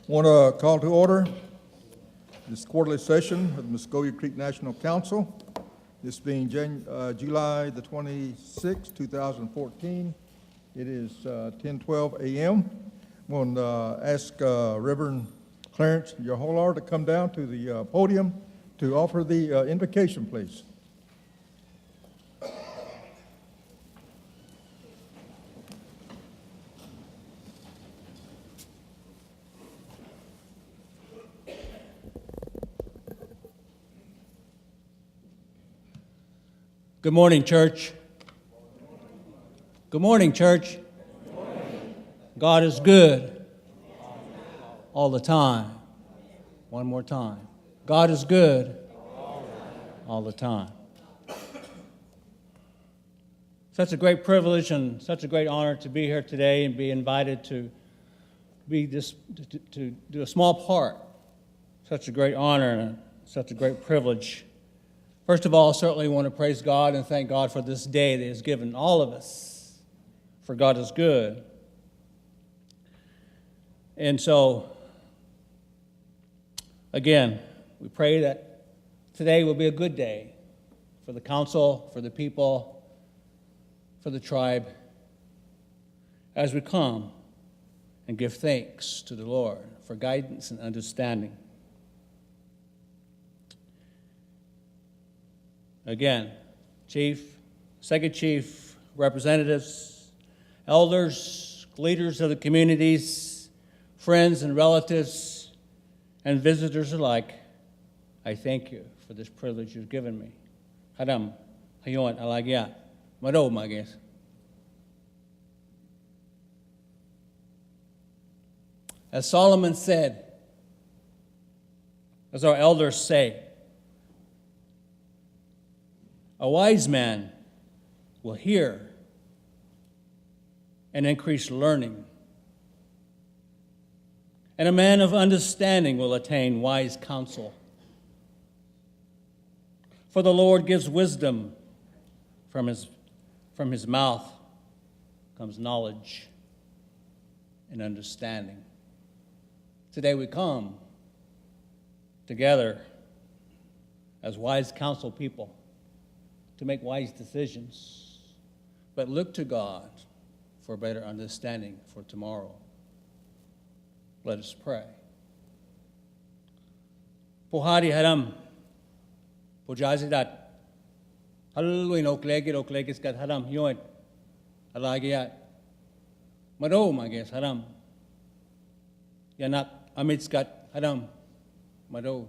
Want to call to order this quarterly session of the Muscogee Creek National Council. This being July the 26th, 2014. It is 10:12 a.m. I'm going to ask Reverend Clarence Yaholar to come down to the podium to offer the invocation, please. Good morning, church. Good morning, church. Good morning. God is good all the time. One more time. God is good all the time. Such a great privilege and such a great honor to be here today and be invited to to do a small part. Such a great honor and such a great privilege. First of all, I certainly want to praise God and thank God for this day that He has given all of us, for God is good. And so, again, we pray that today will be a good day for the council, for the people, for the tribe, as we come and give thanks to the Lord for guidance and understanding. Again, chief, second chief, representatives, elders, leaders of the communities, friends and relatives, and visitors alike, I thank you for this privilege you've given me. Haram, hayon, alagya, maro mages. As Solomon said, as our elders say, a wise man will hear and increase learning, and a man of understanding will attain wise counsel. For the Lord gives wisdom, from his mouth comes knowledge and understanding. Today we come together as wise counsel people to make wise decisions, but look to God for better understanding for tomorrow. Let us pray. Pohari haram, pojazidat, haluin oklekis kat haram yoin, alagiat, maro mages haram, yanak amitskat haram, maro.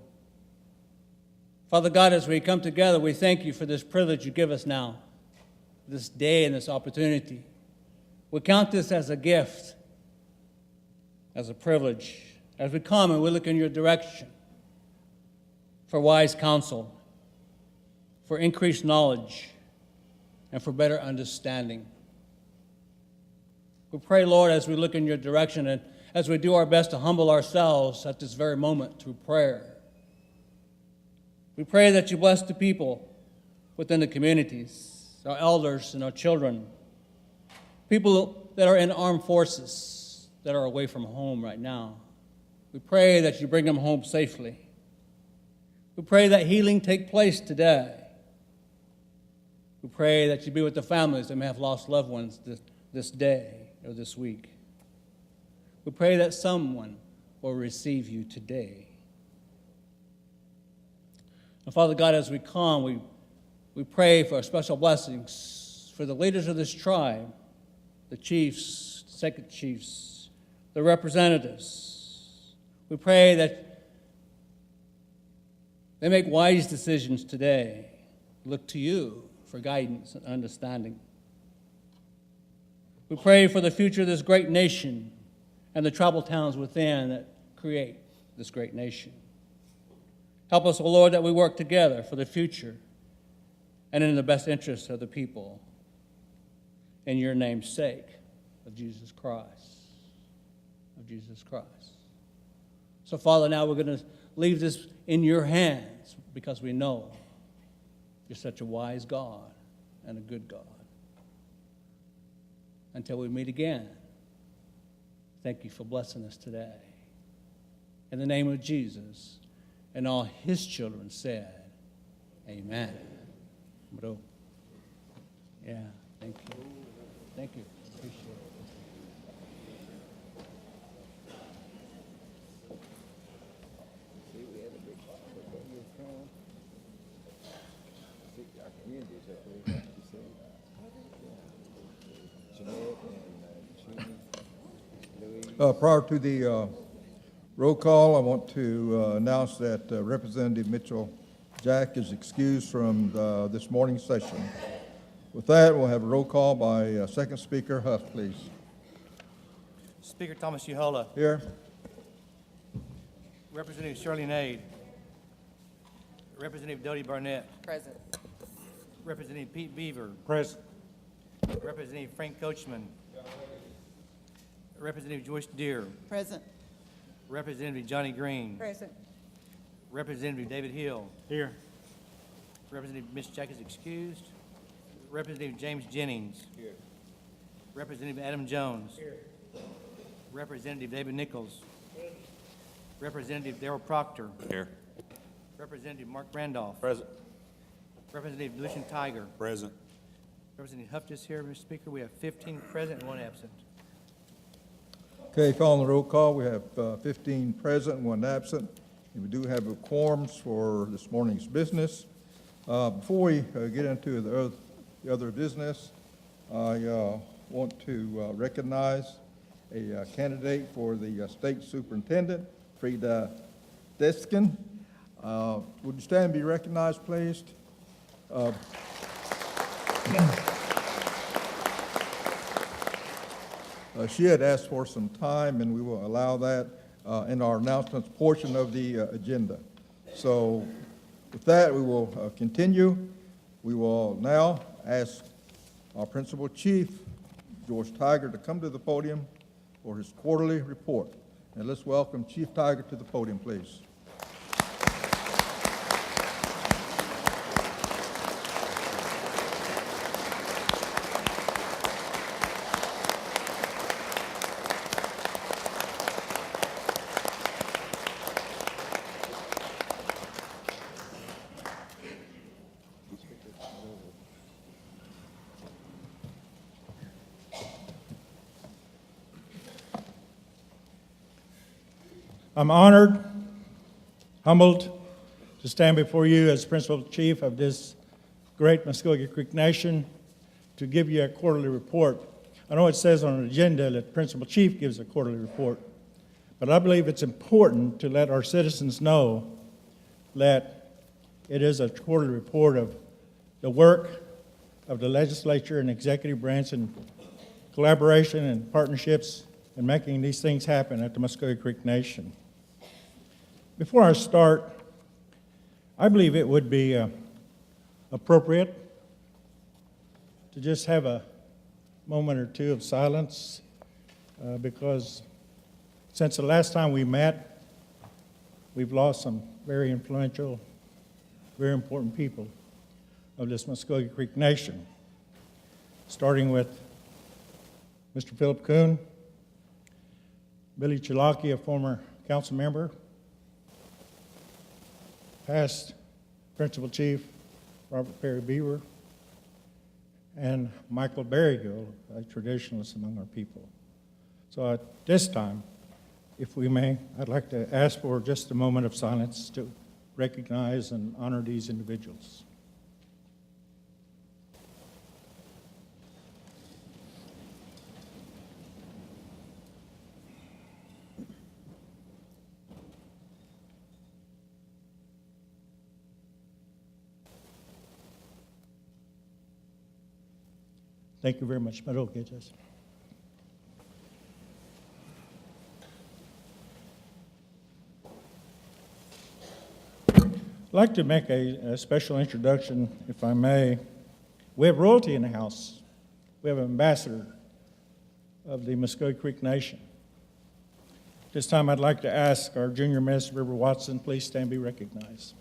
Father God, as we come together, we thank you for this privilege you give us now, this day and this opportunity. We count this as a gift, as a privilege, as we come and we look in your direction for wise counsel, for increased knowledge, and for better understanding. We pray, Lord, as we look in your direction and as we do our best to humble ourselves at this very moment through prayer, we pray that you bless the people within the communities, our elders and our children, people that are in armed forces that are away from home right now. We pray that you bring them home safely. We pray that healing take place today. We pray that you be with the families that may have lost loved ones this day or this week. We pray that someone will receive you today. And Father God, as we come, we pray for special blessings for the leaders of this tribe, the chiefs, second chiefs, the representatives. We pray that they make wise decisions today. Look to you for guidance and understanding. We pray for the future of this great nation and the tribal towns within that create this great nation. Help us, O Lord, that we work together for the future and in the best interest of the people. In your name's sake, of Jesus Christ. Of Jesus Christ. So, Father, now we're going to leave this in your hands because we know you're such a wise God and a good God. Until we meet again, thank you for blessing us today. in the name of Jesus. And all his children said, amen. Bro. Yeah, thank you. Thank you. Appreciate it. Prior to the roll call, I want to announce that Representative Mitchell Jack is excused from this morning's session. With that, we'll have a roll call by Second Speaker Huff, please. Speaker Thomas Uhola. Here. Representative Shirley Nade. Representative Dodie Barnett. Present. Representative Pete Beaver. Present. Representative Frank Coachman. Representative Joyce Deere. Present. Representative Johnny Green. Present. Representative David Hill. Here. Representative Mitch Jack is excused. Representative James Jennings. Here. Representative Adam Jones. Here. Representative David Nichols. Here. Representative Darrell Proctor. Here. Representative Mark Randolph. Present. Representative Lucian Tiger. Present. Representative Huff is here, Mr. Speaker. We have 15 present and 1 absent. Okay, following the roll call, we have 15 present and 1 absent. And we do have a quorums for this morning's business. Before we get into the other business, I want to recognize a candidate for the state superintendent, Frida Deskin. Would you stand and be recognized, please? She had asked for some time, and we will allow that in our announcements portion of the agenda. So with that, we will continue. We will now ask our Principal Chief, George Tiger, to come to the podium for his quarterly report. And let's welcome Chief Tiger to the podium, please. I'm honored, humbled to stand before you as Principal Chief of this great Muscogee Creek Nation to give you a quarterly report. I know it says on an agenda that Principal Chief gives a quarterly report, but I believe it's important to let our citizens know that it is a quarterly report of the work of the legislature and executive branch and collaboration and partnerships in making these things happen at the Muscogee Creek Nation. Before I start, I believe it would be appropriate to just have a moment or two of silence because since the last time we met, we've lost some very influential, very important people of this Muscogee Creek Nation, starting with Mr. Philip Kuhn, Billy Chilaki, a former council member, past Principal Chief Robert Perry Beaver, and Michael Berrygill, a traditionalist among our people. So at this time, if we may, I'd like to ask for just a moment of silence to recognize and honor these individuals. Thank you very much. I'd like to make a special introduction, if I may. We have royalty in the house. We have an ambassador of the Muscogee Creek Nation. This time I'd like to ask our Junior Minister, River Watson, please stand and be recognized.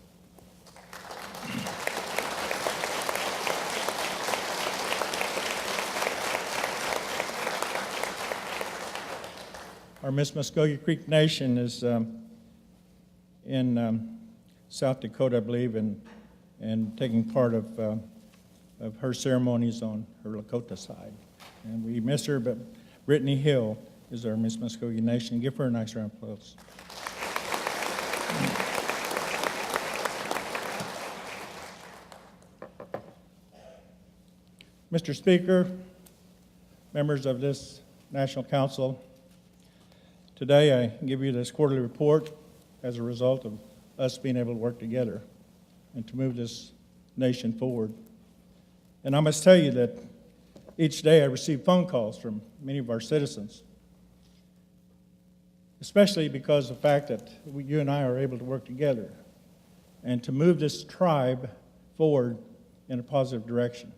Our Miss Muscogee Creek Nation is in South Dakota, I believe, and taking part of her ceremonies on her Lakota side. And we miss her, but Brittany Hill is our Miss Muscogee Nation. Give her a nice round of applause. Mr. Speaker, members of this National Council, today I give you this quarterly report as a result of us being able to work together and to move this nation forward. And I must tell you that each day I receive phone calls from many of our citizens, especially because of the fact that you and I are able to work together and to move this tribe forward in a positive direction.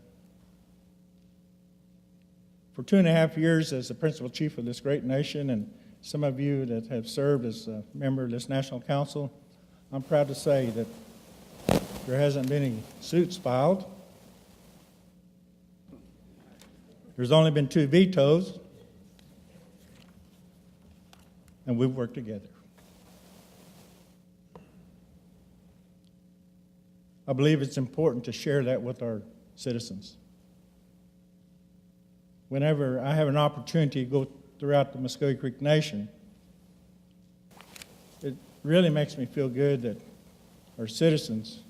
For 2.5 years as the principal chief of this great nation, and some of you that have served as a member of this National Council, I'm proud to say that there hasn't been any suits filed. There's only been 2 vetoes, and we've worked together. I believe it's important to share that with our citizens. Whenever I have an opportunity to go throughout the Muscogee Creek Nation, it really makes me feel good that our citizens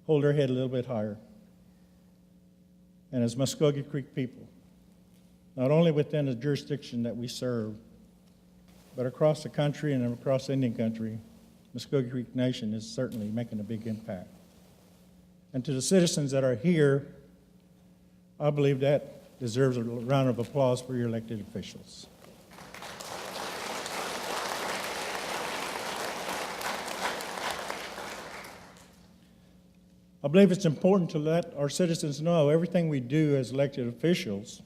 hold their head a little bit higher. And as Muscogee Creek people, not only within the jurisdiction that we serve, but across the country and across Indian country, Muscogee Creek Nation is certainly making a big impact. And to the citizens that are here, I believe that deserves a round of applause for your elected officials. I believe it's important to let our citizens know everything we do as elected officials,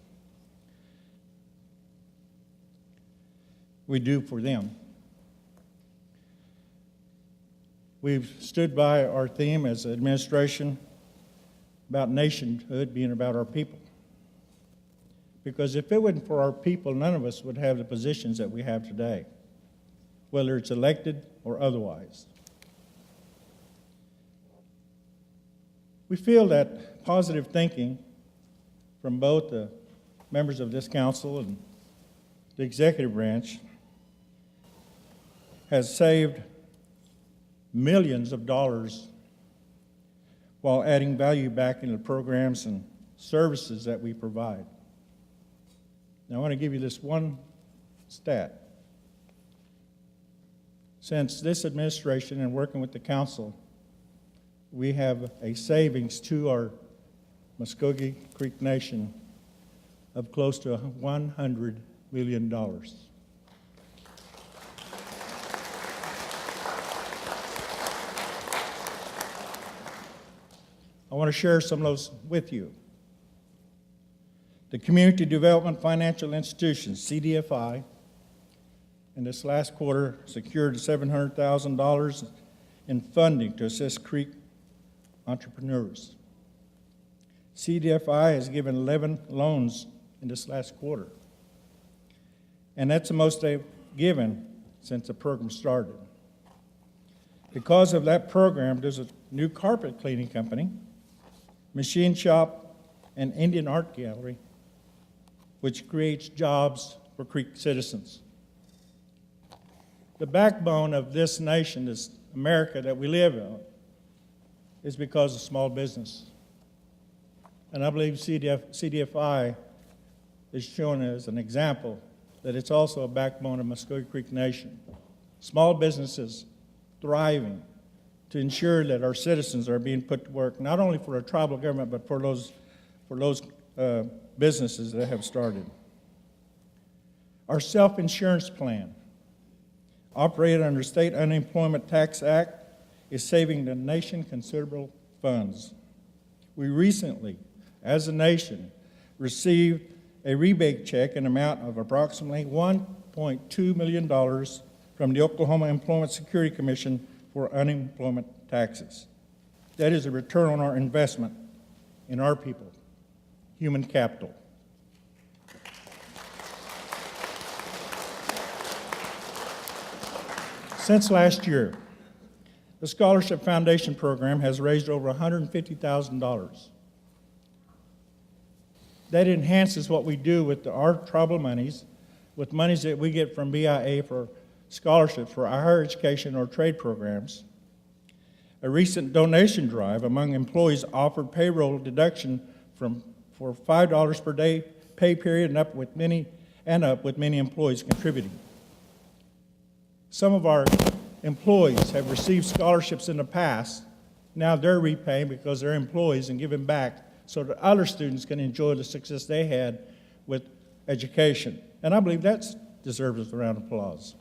we do for them. We've stood by our theme as administration about nationhood being about our people. Because if it wasn't for our people, none of us would have the positions that we have today, whether it's elected or otherwise. We feel that positive thinking from both the members of this council and the executive branch has saved millions of dollars while adding value back into the programs and services that we provide. Now, I want to give you this one stat. Since this administration and working with the council, we have a savings to our Muscogee Creek Nation of close to $100 million. I want to share some of those with you. The Community Development Financial Institutions, CDFI, in this last quarter secured $700,000 in funding to assist Creek entrepreneurs. CDFI has given 11 loans in this last quarter, and that's the most they've given since the program started. Because of that program, there's a new carpet cleaning company, machine shop, and Indian art gallery, which creates jobs for Creek citizens. The backbone of this nation, this America that we live in, is because of small business. And I believe CDFI is shown as an example that it's also a backbone of Muscogee Creek Nation. Small businesses thriving to ensure that our citizens are being put to work, not only for our tribal government, but for those businesses that have started. Our self-insurance plan, operated under State Unemployment Tax Act, is saving the nation considerable funds. We recently, as a nation, received a rebate check in amount of approximately $1.2 million from the Oklahoma Employment Security Commission for unemployment taxes. That is a return on our investment in our people, human capital. Since last year, the Scholarship Foundation program has raised over $150,000. That enhances what we do with our tribal monies, with monies that we get from BIA for scholarships for our higher education or trade programs. A recent donation drive among employees offered payroll deduction for $5 per day pay period and up with many employees contributing. Some of our employees have received scholarships in the past. Now they're repaying because they're employees and giving back so that other students can enjoy the success they had with education. And I believe that deserves a round of applause.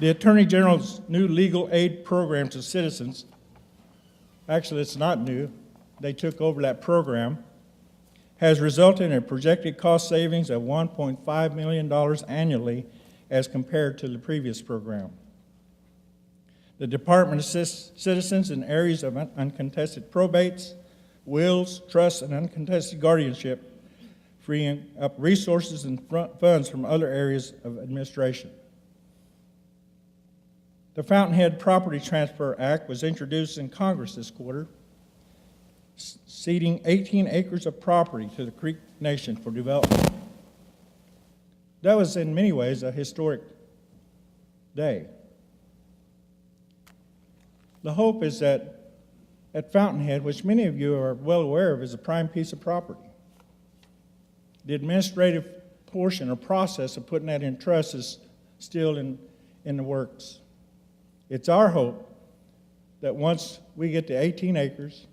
The Attorney General's new legal aid program to citizens, actually it's not new, they took over that program, has resulted in a projected cost savings of $1.5 million annually as compared to the previous program. The department assists citizens in areas of uncontested probates, wills, trusts, and uncontested guardianship, freeing up resources and funds from other areas of administration. The Fountainhead Property Transfer Act was introduced in Congress this quarter, ceding 18 acres of property to the Creek Nation for development. That was in many ways a historic day. The hope is that at Fountainhead, which many of you are well aware of, is a prime piece of property. The administrative portion or process of putting that in trust is still in the works. It's our hope that once we get to 18 acres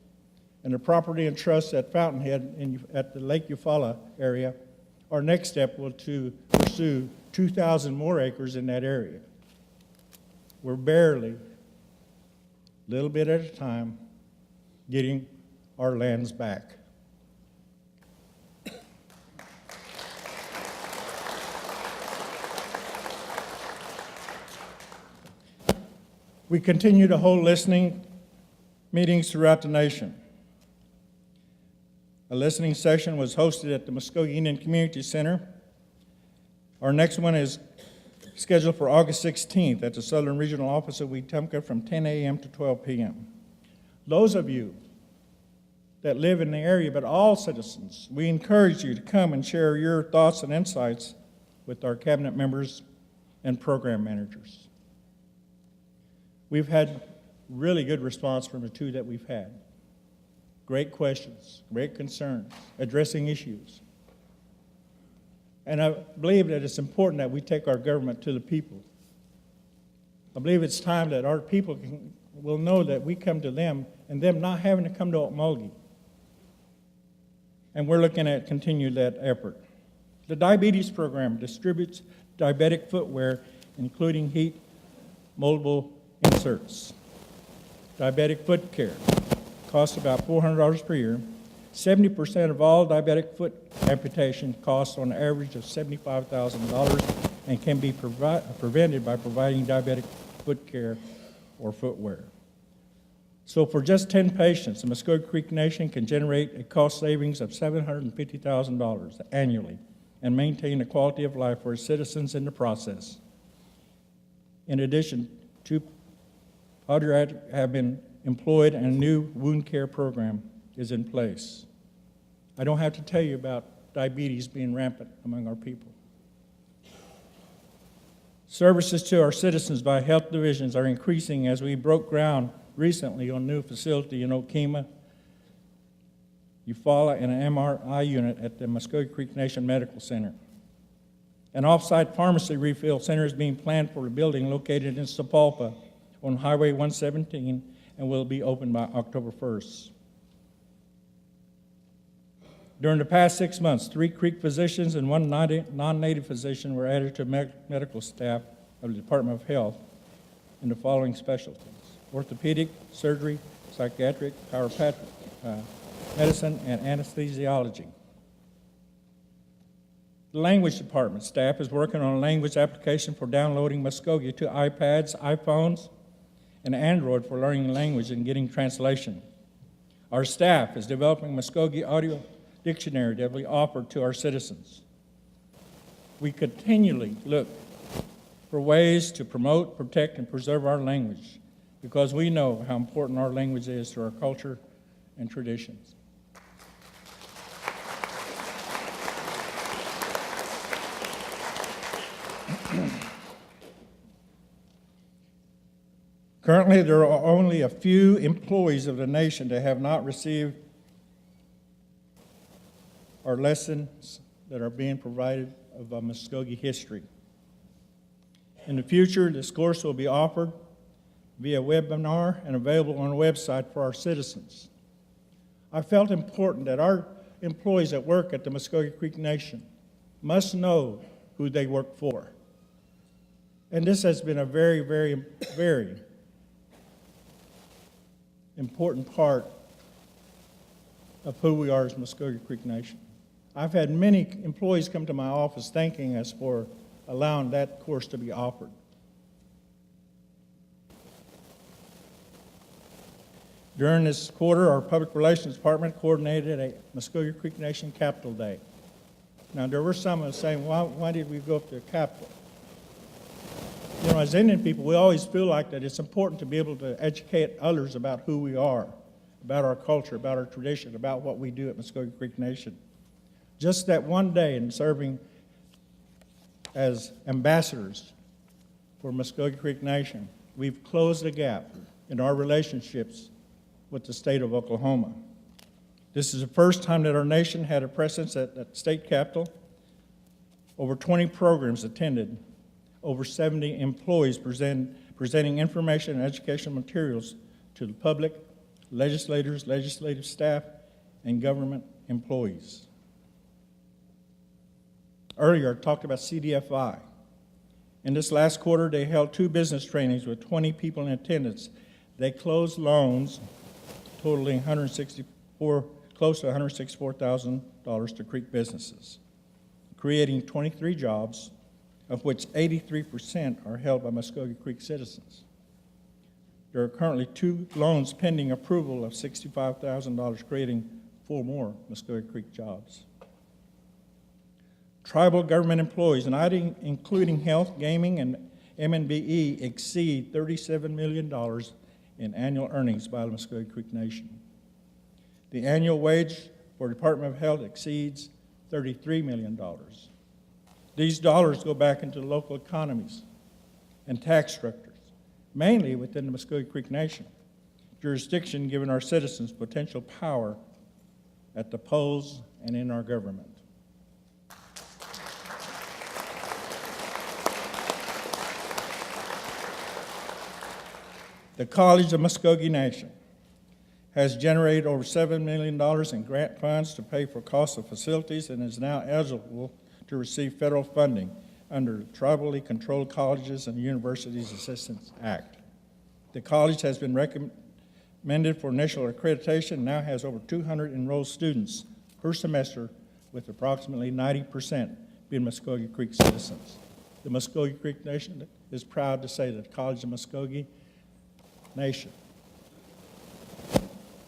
and the property and trust at Fountainhead at the Lake Eufaula area, our next step will to pursue 2,000 more acres in that area. We're barely, little bit at a time, getting our lands back. We continue to hold listening meetings throughout the nation. A listening session was hosted at the Muscogee Indian Community Center. Our next one is scheduled for August 16th at the Southern Regional Office of Wetumpka from 10 a.m. to 12 p.m. Those of you that live in the area, but all citizens, we encourage you to come and share your thoughts and insights with our cabinet members and program managers. We've had really good response from the two that we've had. Great questions, great concerns, addressing issues. And I believe that it's important that we take our government to the people. I believe it's time that our people will know that we come to them and them not having to come to Muscogee. And we're looking at continue that effort. The diabetes program distributes diabetic footwear, including heat moldable inserts. Diabetic foot care costs about $400 per year. 70% of all diabetic foot amputation costs on average of $75,000 and can be prevented by providing diabetic foot care or footwear. So for just 10 patients, the Muscogee Creek Nation can generate a cost savings of $750,000 annually and maintain the quality of life for its citizens in the process. In addition, 2 others have been employed and a new wound care program is in place. I don't have to tell you about diabetes being rampant among our people. Services to our citizens by health divisions are increasing as we broke ground recently on a new facility in Okemah, Eufaula, and an MRI unit at the Muscogee Creek Nation Medical Center. An off-site pharmacy refill center is being planned for a building located in Sapulpa on Highway 117 and will be open by October 1st. During the past 6 months, 3 Creek physicians and 1 non-native physician were added to medical staff of the Department of Health in the following specialties: orthopedic, surgery, psychiatric, chiropractic, medicine, and anesthesiology. The language department staff is working on a language application for downloading Muscogee to iPads, iPhones, and Android for learning language and getting translation. Our staff is developing Muscogee audio dictionary that will be offered to our citizens. we continually look for ways to promote, protect, and preserve our language because we know how important our language is to our culture and traditions. Currently, there are only a few employees of the nation that have not received our lessons that are being provided of Muscogee history. In the future, this course will be offered via webinar and available on the website for our citizens. I felt important that our employees that work at the Muscogee Creek Nation must know who they work for. And this has been a very, very, very important part of who we are as Muscogee Creek Nation. I've had many employees come to my office thanking us for allowing that course to be offered. During this quarter, our Public Relations Department coordinated a Muscogee Creek Nation Capitol Day. Now, there were some saying, why did we go up to the Capitol? You know, as Indian people, we always feel like that it's important to be able to educate others about who we are, about our culture, about our tradition, about what we do at Muscogee Creek Nation. Just that one day in serving as ambassadors for Muscogee Creek Nation, we've closed the gap in our relationships with the state of Oklahoma. This is the first time that our nation had a presence at the state capitol. Over 20 programs attended, over 70 employees presenting information and educational materials to the public, legislators, legislative staff, and government employees. Earlier, I talked about CDFI. In this last quarter, they held 2 business trainings with 20 people in attendance. They closed loans totaling close to $164,000 to Creek businesses, creating 23 jobs, of which 83% are held by Muscogee Creek citizens. There are currently 2 loans pending approval of $65,000, creating 4 more Muscogee Creek jobs. Tribal government employees, including health, gaming, and M&BE, exceed $37 million in annual earnings by the Muscogee Creek Nation. The annual wage for Department of Health exceeds $33 million. These dollars go back into local economies and tax structures, mainly within the Muscogee Creek Nation, jurisdiction giving our citizens potential power at the polls and in our government. The College of Muscogee Nation has generated over $7 million in grant funds to pay for costs of facilities and is now eligible to receive federal funding under the Tribally Controlled Colleges and Universities Assistance Act. The college has been recommended for initial accreditation and now has over 200 enrolled students per semester, with approximately 90% being Muscogee Creek citizens. The Muscogee Creek Nation is proud to say that the College of Muscogee Nation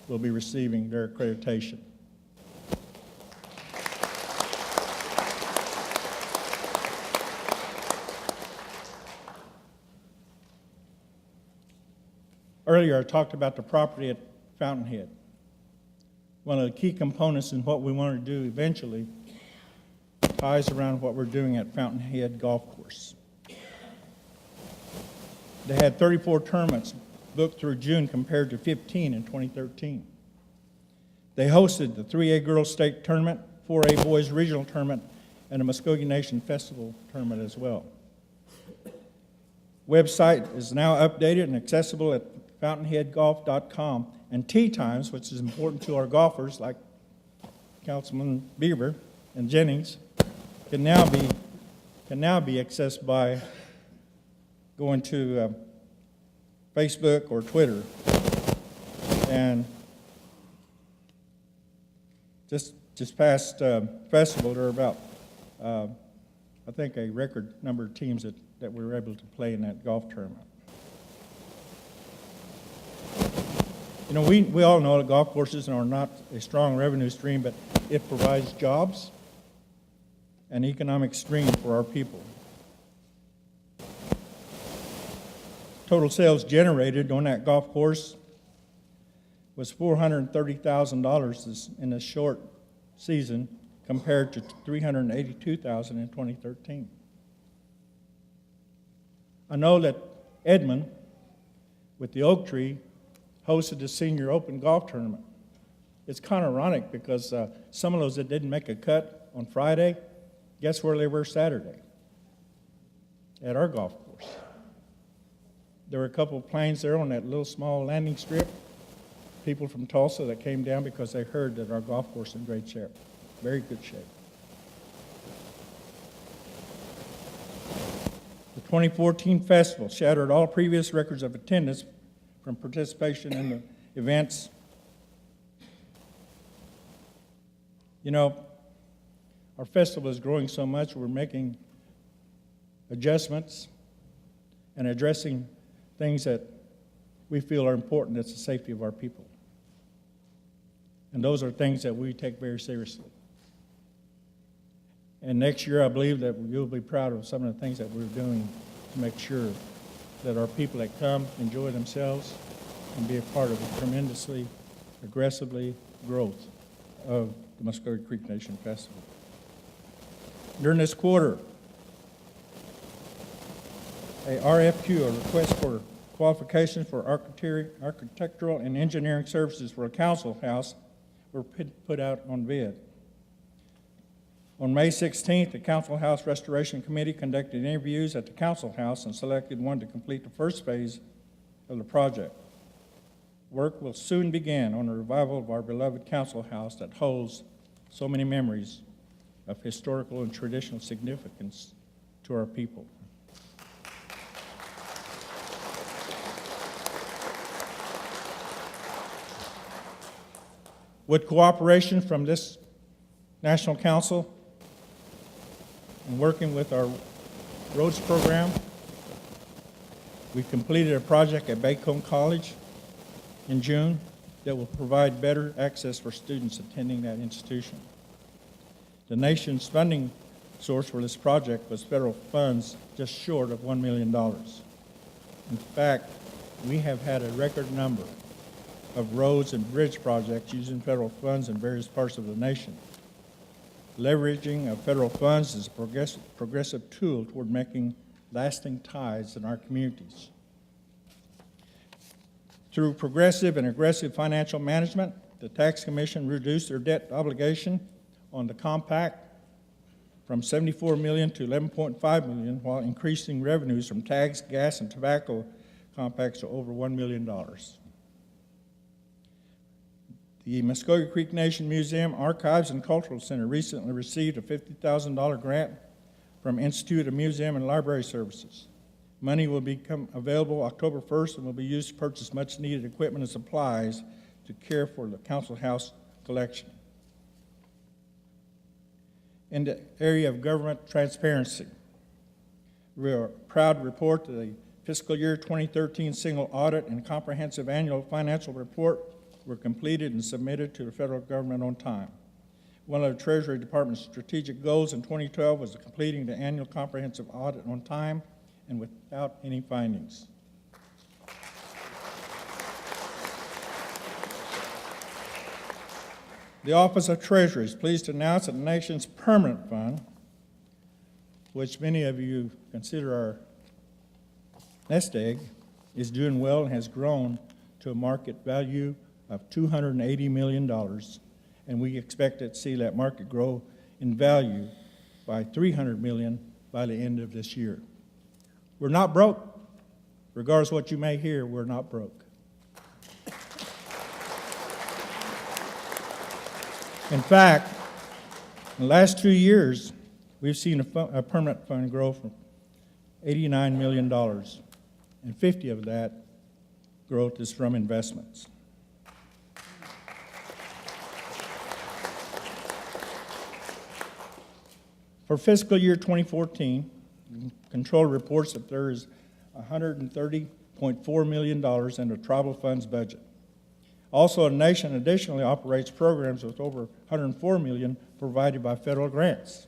will be receiving their accreditation. Earlier, I talked about the property at Fountainhead. One of the key components in what we want to do eventually ties around what we're doing at Fountainhead Golf Course. They had 34 tournaments booked through June compared to 15 in 2013. They hosted the 3A Girls State Tournament, 4A Boys Regional Tournament, and a Muscogee Nation Festival Tournament as well. Website is now updated and accessible at fountainheadgolf.com, and tee times, which is important to our golfers like Councilman Beaver and Jennings, can now be accessed by going to Facebook or Twitter. And just past festival, there are about, I think, a record number of teams that we were able to play in that golf tournament. You know, we all know that golf courses are not a strong revenue stream, but it provides jobs, an economic stream for our people. Total sales generated on that golf course was $430,000 in a short season compared to $382,000 in 2013. I know that Edmond, with the Oak Tree, hosted the Senior Open Golf Tournament. It's kind of ironic because some of those that didn't make a cut on Friday, guess where they were Saturday? At our golf course. There were a couple of planes there on that little small landing strip, people from Tulsa that came down because they heard that our golf course is in great shape, very good shape. The 2014 festival shattered all previous records of attendance from participation in the events. You know, our festival is growing so much, we're making adjustments and addressing things that we feel are important. That's the safety of our people. And those are things that we take very seriously. And next year, I believe that you'll be proud of some of the things that we're doing to make sure that our people that come enjoy themselves and be a part of the tremendously, aggressively growth of the Muscogee Creek Nation Festival. During this quarter, a RFQ, a request for qualifications for architectural and engineering services for a council house, were put out on bid. On May 16th, the Council House Restoration Committee conducted interviews at the Council House and selected one to complete the first phase of the project. Work will soon begin on a revival of our beloved Council House that holds so many memories of historical and traditional significance to our people. With cooperation from this National Council and working with our roads program, we completed a project at Bacone College in June that will provide better access for students attending that institution. The nation's funding source for this project was federal funds just short of $1 million. In fact, we have had a record number of roads and bridge projects using federal funds in various parts of the nation. Leveraging of federal funds is a progressive tool toward making lasting ties in our communities. Through progressive and aggressive financial management, the Tax Commission reduced their debt obligation on the compact from $74 million to $11.5 million, while increasing revenues from tax, gas, and tobacco compacts to over $1 million. The Muscogee Creek Nation Museum, Archives, and Cultural Center recently received a $50,000 grant from Institute of Museum and Library Services. Money will become available October 1st and will be used to purchase much-needed equipment and supplies to care for the Council House collection. In the area of government transparency, we are proud to report that the Fiscal Year 2013 Single Audit and Comprehensive Annual Financial Report were completed and submitted to the federal government on time. One of the Treasury Department's strategic goals in 2012 was completing the annual comprehensive audit on time and without any findings. The Office of Treasury is pleased to announce that the nation's permanent fund, which many of you consider our nest egg, is doing well and has grown to a market value of $280 million, and we expect to see that market grow in value by $300 million by the end of this year. We're not broke. Regardless of what you may hear, we're not broke. In fact, in the last 2 years, we've seen a permanent fund grow from $89 million, and 50 of that growth is from investments. For fiscal year 2014, Controller reports that there is $130.4 million in the tribal funds budget. Also, the nation additionally operates programs with over $104 million provided by federal grants.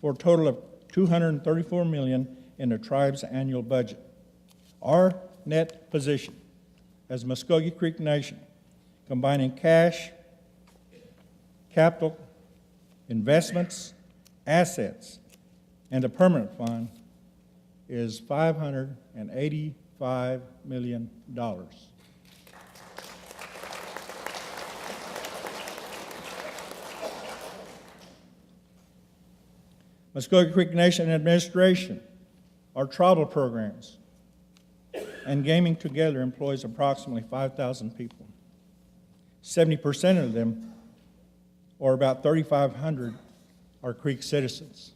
for a total of $234 million in the tribe's annual budget. Our net position as Muscogee Creek Nation, combining cash, capital, investments, assets, and a permanent fund, is $585 million. Muscogee Creek Nation Administration, our tribal programs, and gaming together employs approximately 5,000 people. 70% of them, or about 3,500, are Creek citizens.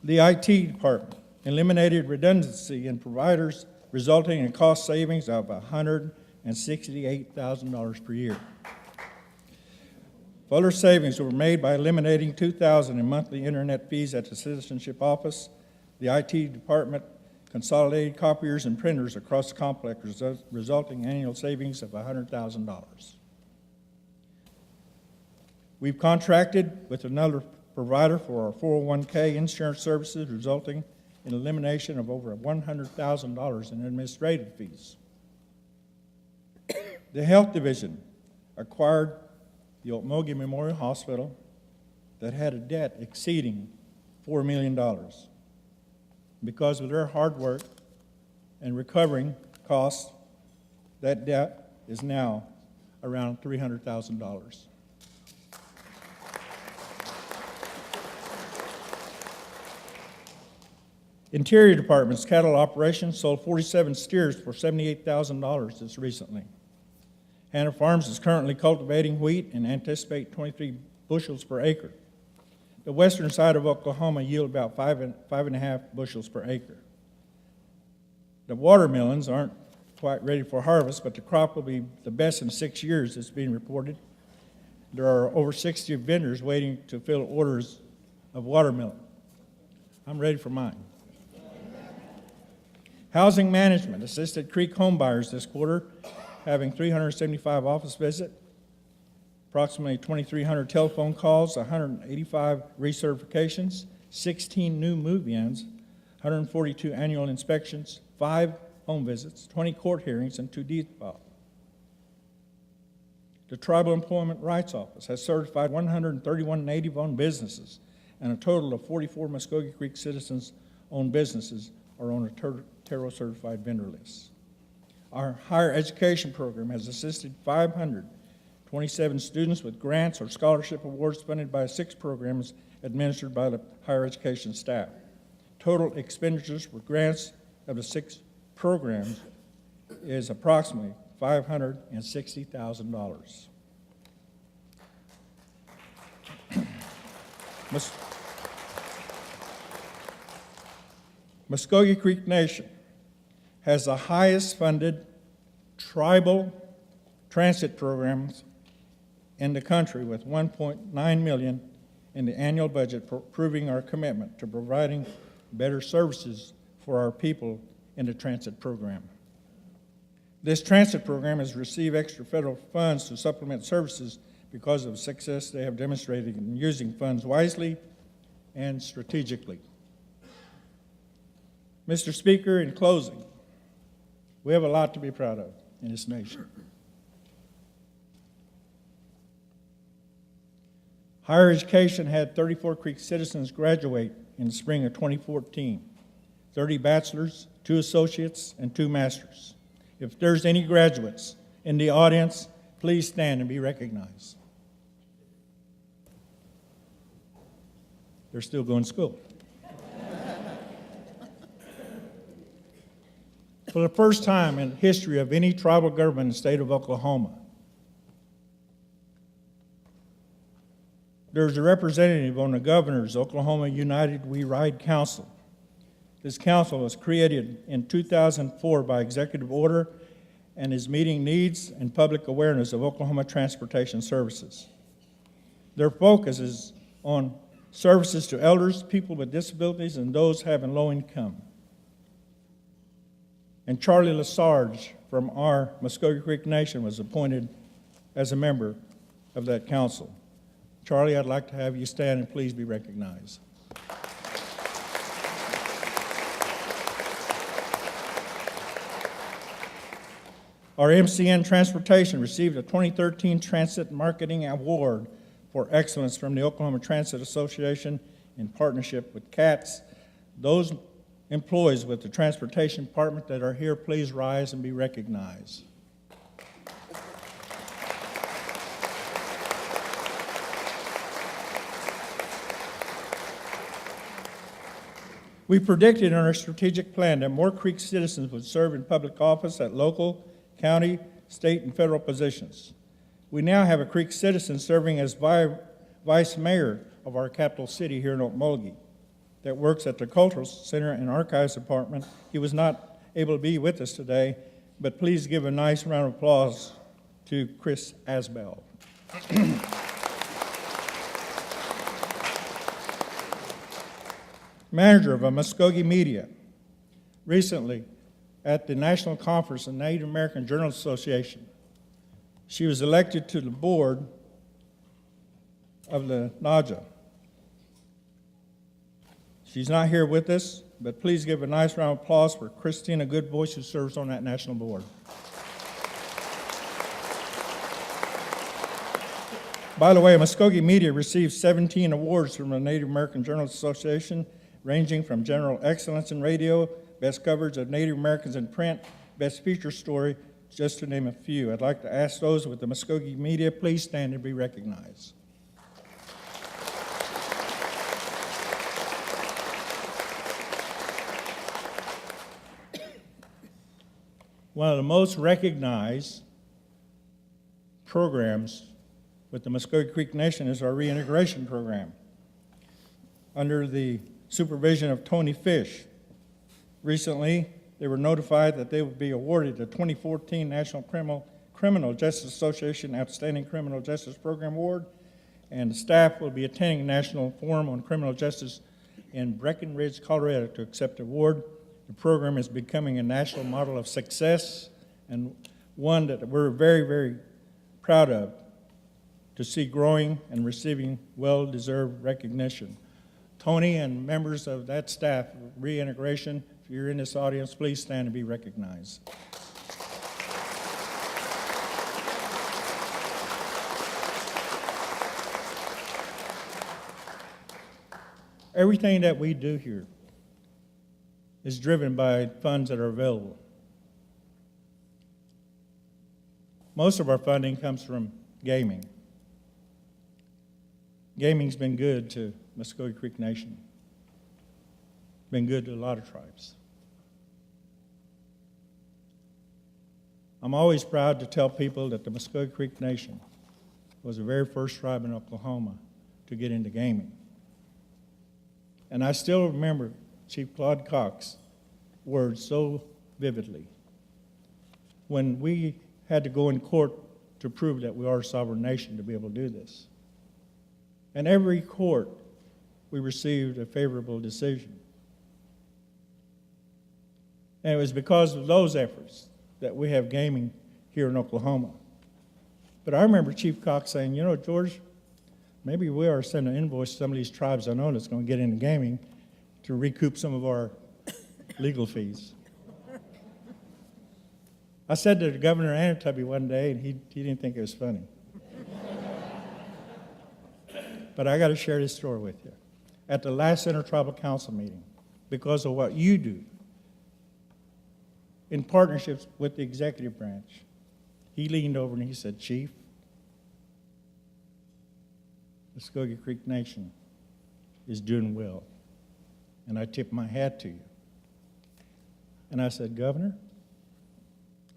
The IT department eliminated redundancy in providers, resulting in cost savings of $168,000 per year. Further savings were made by eliminating $2,000 in monthly internet fees at the citizenship office. The IT department consolidated copiers and printers across the complex, resulting in annual savings of $100,000. We've contracted with another provider for our 401k insurance services, resulting in elimination of over $100,000 in administrative fees. The Health Division acquired the Muscogee Memorial Hospital that had a debt exceeding $4 million. Because of their hard work and recovering costs, that debt is now around $300,000. Interior Department's cattle operations sold 47 steers for $78,000 just recently. Hannah Farms is currently cultivating wheat and anticipate 23 bushels per acre. The western side of Oklahoma yield about 5.5 bushels per acre. The watermelons aren't quite ready for harvest, but the crop will be the best in 6 years, it's being reported. There are over 60 vendors waiting to fill orders of watermelon. I'm ready for mine. Housing management assisted Creek home buyers this quarter, having 375 office visits, approximately 2,300 telephone calls, 185 recertifications, 16 new move-ins, 142 annual inspections, 5 home visits, 20 court hearings, and 2 deed files. The Tribal Employment Rights Office has certified 131 Native-owned businesses, and a total of 44 Muscogee Creek citizens-owned businesses are on a Terra-certified vendor list. Our higher education program has assisted 527 students with grants or scholarship awards funded by 6 programs administered by the higher education staff. Total expenditures for grants of the 6 programs is approximately $560,000. Muscogee Creek Nation has the highest funded tribal transit programs in the country, with $1.9 million in the annual budget, proving our commitment to providing better services for our people in the transit program. This transit program has received extra federal funds to supplement services because of the success they have demonstrated in using funds wisely and strategically. Mr. Speaker, in closing, we have a lot to be proud of in this nation. Higher education had 34 Creek citizens graduate in the spring of 2014, 30 bachelors, 2 associates, and 2 masters. If there's any graduates in the audience, please stand and be recognized. They're still going to school. For the first time in the history of any tribal government in the state of Oklahoma, there's a representative on the governor's Oklahoma United We Ride Council. This council was created in 2004 by executive order and is meeting needs and public awareness of Oklahoma transportation services. Their focus is on services to elders, people with disabilities, and those having low income. And Charlie Lesarge from our Muscogee Creek Nation was appointed as a member of that council. Charlie, I'd like to have you stand and please be recognized. Our MCN Transportation received a 2013 Transit Marketing Award for Excellence from the Oklahoma Transit Association in partnership with CATS. Those employees with the Transportation Department that are here, please rise and be recognized. We predicted in our strategic plan that more Creek citizens would serve in public office at local, county, state, and federal positions. We now have a Creek citizen serving as vice mayor of our capital city here in Muscogee that works at the Cultural Center and Archives Department. He was not able to be with us today, but please give a nice round of applause to Chris Asbell. Manager of a Muscogee Media. Recently, at the National Conference of Native American Journalists Association, she was elected to the board of the NAJA. She's not here with us, but please give a nice round of applause for Christina Goodvoice, who serves on that national board. By the way, Muscogee Media received 17 awards from the Native American Journalists Association, ranging from General Excellence in Radio, Best Coverage of Native Americans in Print, Best Feature Story, just to name a few. I'd like to ask those with the Muscogee Media, please stand and be recognized. One of the most recognized programs with the Muscogee Creek Nation is our reintegration program. Under the supervision of Tony Fish, recently they were notified that they would be awarded the 2014 National Criminal Justice Association Outstanding Criminal Justice Program Award, and the staff will be attending a National Forum on Criminal Justice in Breckenridge, Colorado to accept the award. The program is becoming a national model of success and one that we're very, very proud of to see growing and receiving well-deserved recognition. Tony and members of that staff, reintegration, if you're in this audience, please stand and be recognized. Everything that we do here is driven by funds that are available. Most of our funding comes from gaming. Gaming's been good to Muscogee Creek Nation. Been good to a lot of tribes. I'm always proud to tell people that the Muscogee Creek Nation was the very first tribe in Oklahoma to get into gaming. And I still remember Chief Claude Cox's words so vividly when we had to go in court to prove that we are a sovereign nation to be able to do this. And every court, we received a favorable decision. And it was because of those efforts that we have gaming here in Oklahoma. But I remember Chief Cox saying, you know, George, maybe we are sending an invoice to some of these tribes I know that's going to get into gaming to recoup some of our legal fees. I said to the governor of Anatubby one day, and he didn't think it was funny. But I got to share this story with you. At the last Intertribal Council meeting, because of what you do in partnerships with the executive branch, he leaned over and he said, Chief, Muscogee Creek Nation is doing well. And I tip my hat to you. And I said, Governor,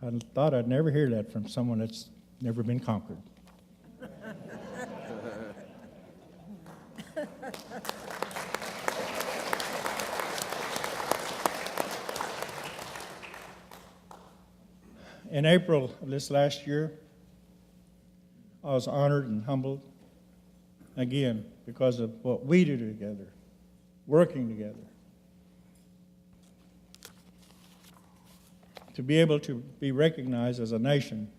I thought I'd never hear that from someone that's never been conquered. In April of this last year, I was honored and humbled, again, because of what we do together, working together, to be able to be recognized as a nation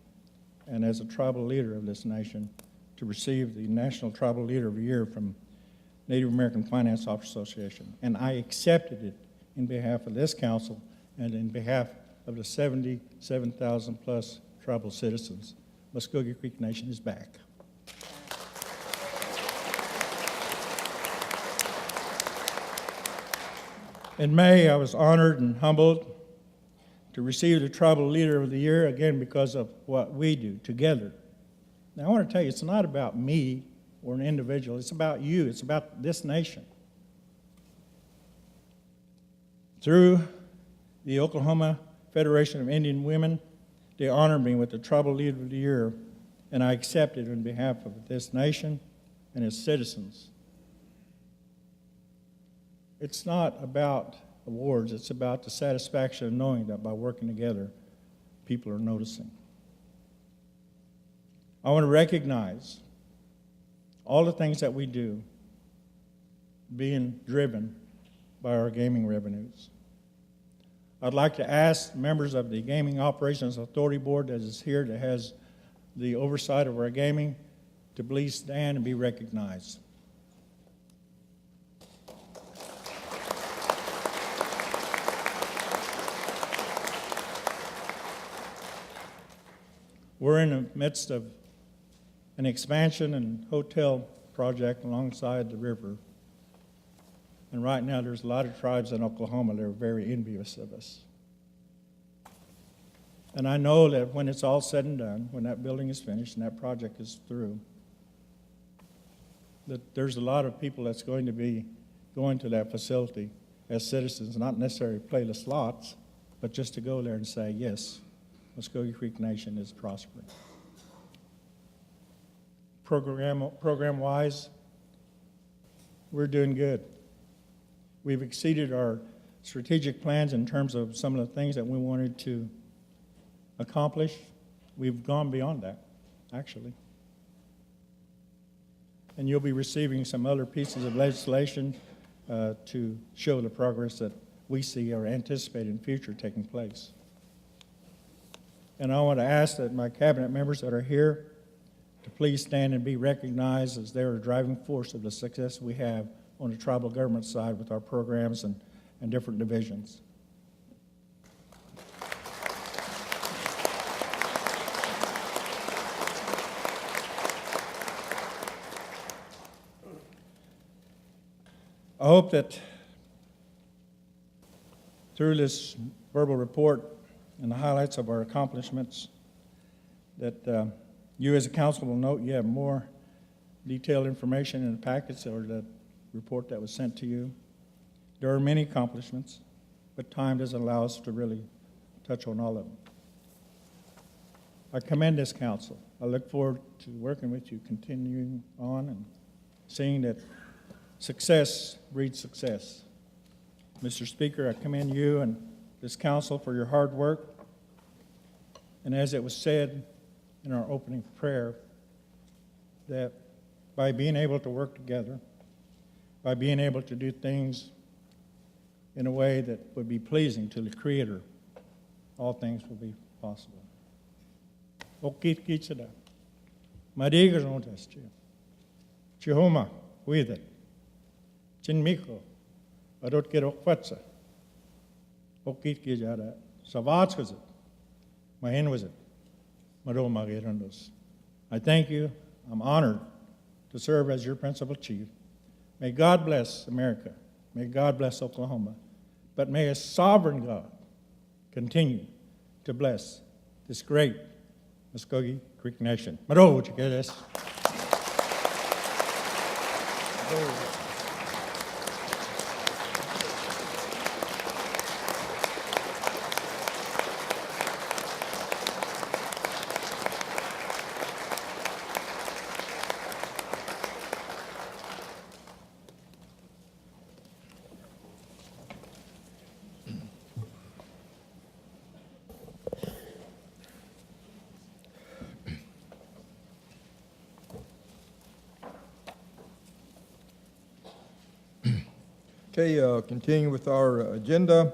and as a tribal leader of this nation to receive the National Tribal Leader of the Year from Native American Finance Officers Association. And I accepted it in behalf of this council and in behalf of the 77,000 plus tribal citizens. Muscogee Creek Nation is back. In May, I was honored and humbled to receive the Tribal Leader of the Year, again, because of what we do together. Now, I want to tell you, it's not about me or an individual. It's about you. It's about this nation. Through the Oklahoma Federation of Indian Women, they honored me with the Tribal Leader of the Year, and I accepted on behalf of this nation and its citizens. It's not about awards. It's about the satisfaction of knowing that by working together, people are noticing. I want to recognize all the things that we do being driven by our gaming revenues. I'd like to ask members of the Gaming Operations Authority Board that is here, that has the oversight of our gaming, to please stand and be recognized. We're in the midst of an expansion and hotel project alongside the river. And right now there's a lot of tribes in Oklahoma that are very envious of us. And I know that when it's all said and done, when that building is finished and that project is through, that there's a lot of people that's going to be going to that facility as citizens, not necessarily play the slots, but just to go there and say, yes, Muscogee Creek Nation is prospering. Program-wise, we're doing good. We've exceeded our strategic plans in terms of some of the things that we wanted to accomplish. We've gone beyond that, actually. And you'll be receiving some other pieces of legislation to show the progress that we see or anticipate in the future taking place. And I want to ask that my cabinet members that are here to please stand and be recognized as they're a driving force of the success we have on the tribal government side with our programs and different divisions. I hope that through this verbal report and the highlights of our accomplishments, that you as a council will note you have more detailed information in the packets or the report that was sent to you. There are many accomplishments, but time doesn't allow us to really touch on all of them. I commend this council. I look forward to working with you, continuing on and seeing that success breeds success. Mr. Speaker, I commend you and this council for your hard work. And as it was said in our opening prayer, that by being able to work together, by being able to do things in a way that would be pleasing to the Creator, all things will be possible. Okit kichada. Marigas ontaschi. Chihoma, with it. Chin Miko, Adot Kirokfatsa. Okit kijada. Savats was it. Mahin was it. Maro Magirandos. I thank you. I'm honored to serve as your principal chief. May God bless America. May God bless Oklahoma. But may a sovereign God continue to bless this great Muscogee Creek Nation. Maro, would you get this? Okay, continuing with our agenda,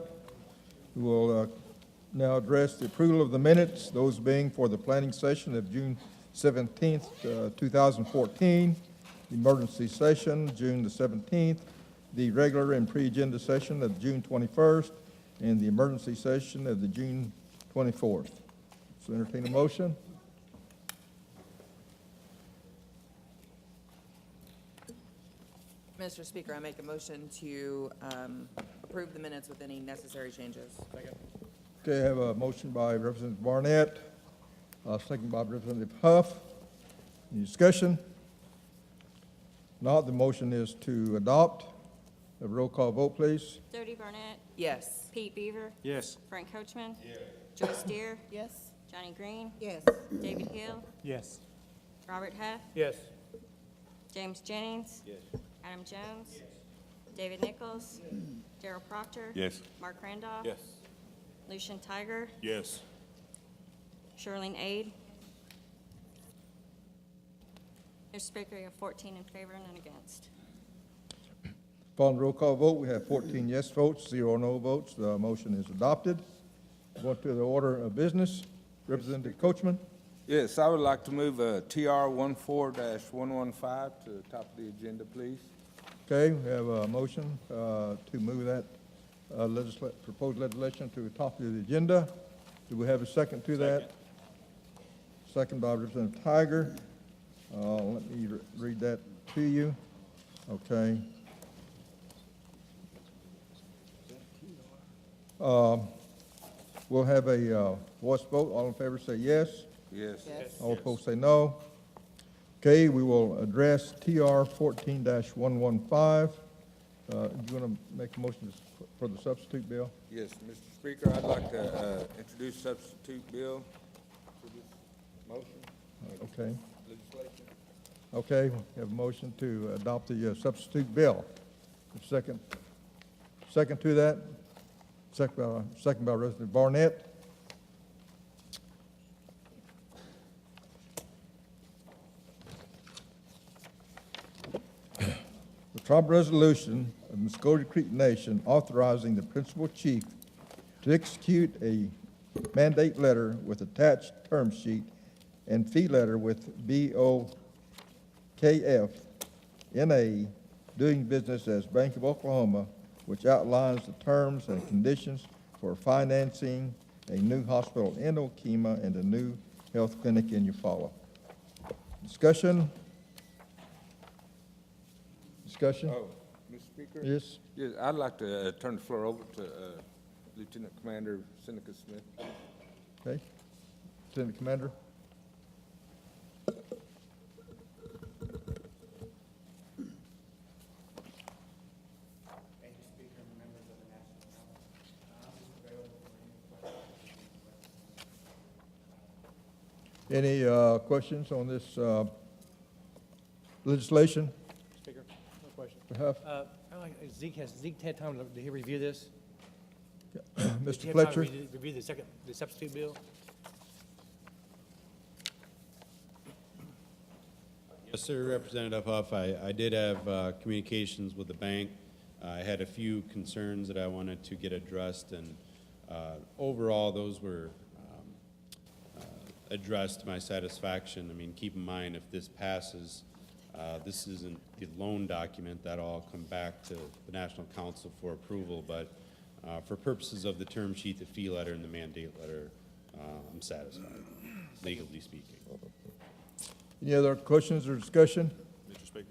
we will now address the approval of the minutes, those being for the planning session of June 17th, 2014, the emergency session, June the 17th, the regular and pre-agenda session of June 21st, and the emergency session of the June 24th. So entertain a motion. Mr. Speaker, I make a motion to approve the minutes with any necessary changes. Okay, I have a motion by Representative Barnett, second by Representative Huff. Any discussion? Not, the motion is to adopt. Have a roll call vote, please. Jody Barnett, Yes. Pete Beaver, Yes. Frank Coachman, Joyce Deere, Yes. Johnny Green, Yes. David Hill, Yes. Robert Huff, Yes. James Jennings, Adam Jones, David Nichols, Darrell Proctor, Yes. Mark Randolph, Yes. Lucian Tiger, Yes. Shirlene Aid. Mr. Speaker, you have 14 in favor and none against. Following roll call vote, we have 14 yes votes, 0 no votes. The motion is adopted. Going to the order of business, Representative Coachman. Yes, I would like to move TR 14-115 to the top of the agenda, please. Okay, we have a motion to move that proposed legislation to the top of the agenda. Do we have a second to that? Second by Representative Tiger. Let me read that to you. Okay. We'll have a voice vote. All in favor say yes. Yes. All opposed say no. Okay, we will address TR 14-115. Do you want to make a motion for the substitute bill? Yes, Mr. Speaker, I'd like to introduce substitute bill to this motion, Okay. legislation. Okay, we have a motion to adopt the substitute bill. Second to that? Second by Representative Barnett. The tribe resolution of Muscogee Creek Nation authorizing the principal chief to execute a mandate letter with attached term sheet and fee letter with BOKF NA doing business as Bank of Oklahoma, which outlines the terms and conditions for financing a new hospital in Okemah and a new health clinic in Eufaula. Discussion? Discussion? Oh, Mr. Speaker? Yes? Yes, I'd like to turn the floor over to Lieutenant Commander Seneca Smith. Okay. Lieutenant Commander? Any questions on this legislation? Speaker, no question. Huff? Zeke had time to he review this? Mr. Did you have time to Fletcher? review the substitute bill? Yes, sir, Representative Huff. I did have communications with the bank. I had a few concerns that I wanted to get addressed, and overall, those were addressed to my satisfaction. I mean, keep in mind, if this passes, this isn't the loan document. That'll all come back to the National Council for approval, but for purposes of the term sheet, the fee letter, and the mandate letter, I'm satisfied, legally speaking. Any other questions or discussion? Mr. Speaker.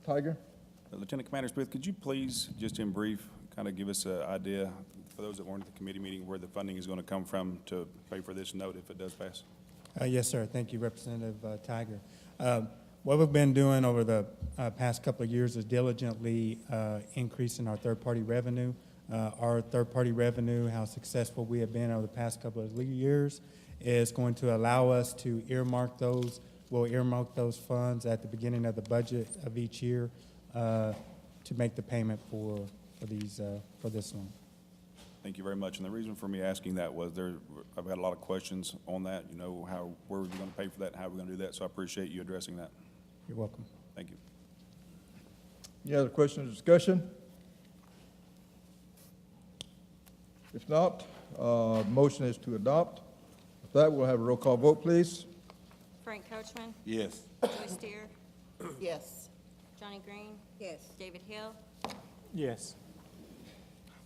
Tiger? Lieutenant Commander Smith, could you please, just in brief, kind of give us an idea, for those that weren't at the committee meeting, where the funding is going to come from to pay for this note if it does pass? Yes, sir. Thank you, Representative Tiger. What we've been doing over the past couple of years is diligently increasing our third-party revenue. Our third-party revenue, how successful we have been over the past couple of years, is going to allow us to earmark those. We'll earmark those funds at the beginning of the budget of each year to make the payment for this loan. Thank you very much. And the reason for me asking that was I've had a lot of questions on that, you know, where we're going to pay for that, and how we're going to do that, so I appreciate you addressing that. You're welcome. Thank you. Any other questions or discussion? If not, Motion is to adopt. With that, we'll have a roll call vote, please. Frank Coachman, Yes. Joyce Deere, Yes. Johnny Green, Yes. David Hill, Yes.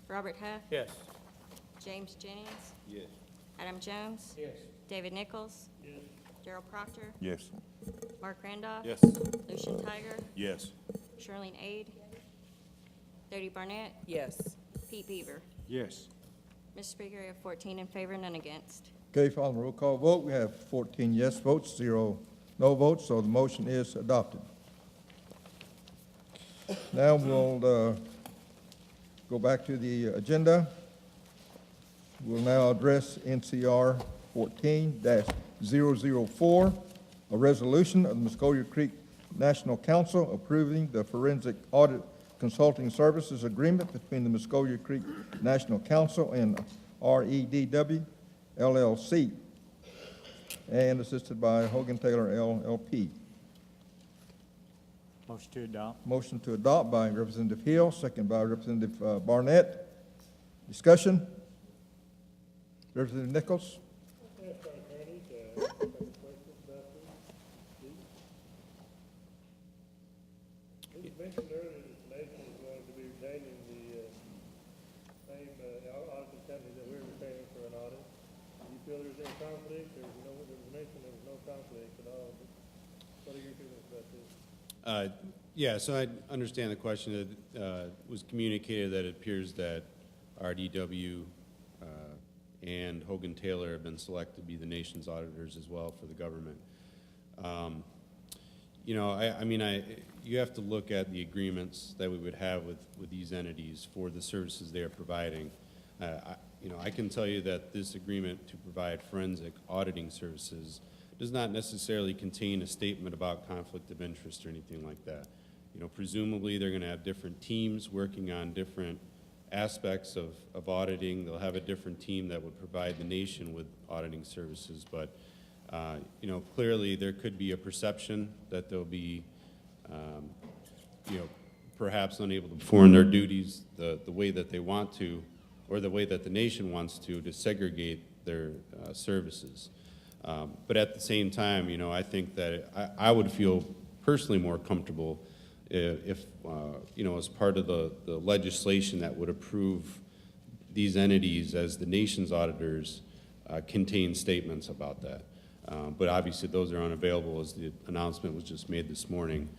Robert Huff, Yes. James Jennings, Yes. Adam Jones, Yes. David Nichols, Darrell Proctor, Yes. Mark Randolph, Yes. Lucian Tiger, Yes. Shirlene Aid, Dodie Barnett, Yes. Pete Beaver. Yes. Mr. Speaker, we have 14 in favor, none against. Okay, following the roll call vote, we have 14 yes votes, 0 no votes, so the motion is adopted. Now we'll go back to the agenda. We'll now address NCR 14-004, a resolution of the Muscogee Creek National Council approving the forensic audit consulting services agreement between the Muscogee Creek National Council and REDW LLC, and assisted by Hogan Taylor LLP. Motion to adopt. Motion to adopt by Representative Hill, second by Representative Barnett. Discussion? Representative Nichols? You mentioned earlier that the nation is going to be retaining the same auditing company that we're retaining for an audit. Do you feel there's any conflict? There was mention there was no conflict at all. But what are your feelings about this? Yeah, so I understand the question. That was communicated that it appears that RDW and Hogan Taylor have been selected to be the nation's auditors as well for the government. You know, you have to look at the agreements that we would have with these entities for the services they are providing. You know, I can tell you that this agreement to provide forensic auditing services does not necessarily contain a statement about conflict of interest or anything like that. You know, presumably they're going to have different teams working on different aspects of auditing. They'll have a different team that would provide the nation with auditing services, but you know, clearly there could be a perception that they'll be, you know, perhaps unable to perform their duties the way that they want to, or the way that the nation wants to segregate their services. But at the same time, you know, I think that I would feel personally more comfortable if you know, as part of the legislation that would approve these entities as the nation's auditors, contain statements about that. But obviously those are unavailable as the announcement was just made this morning.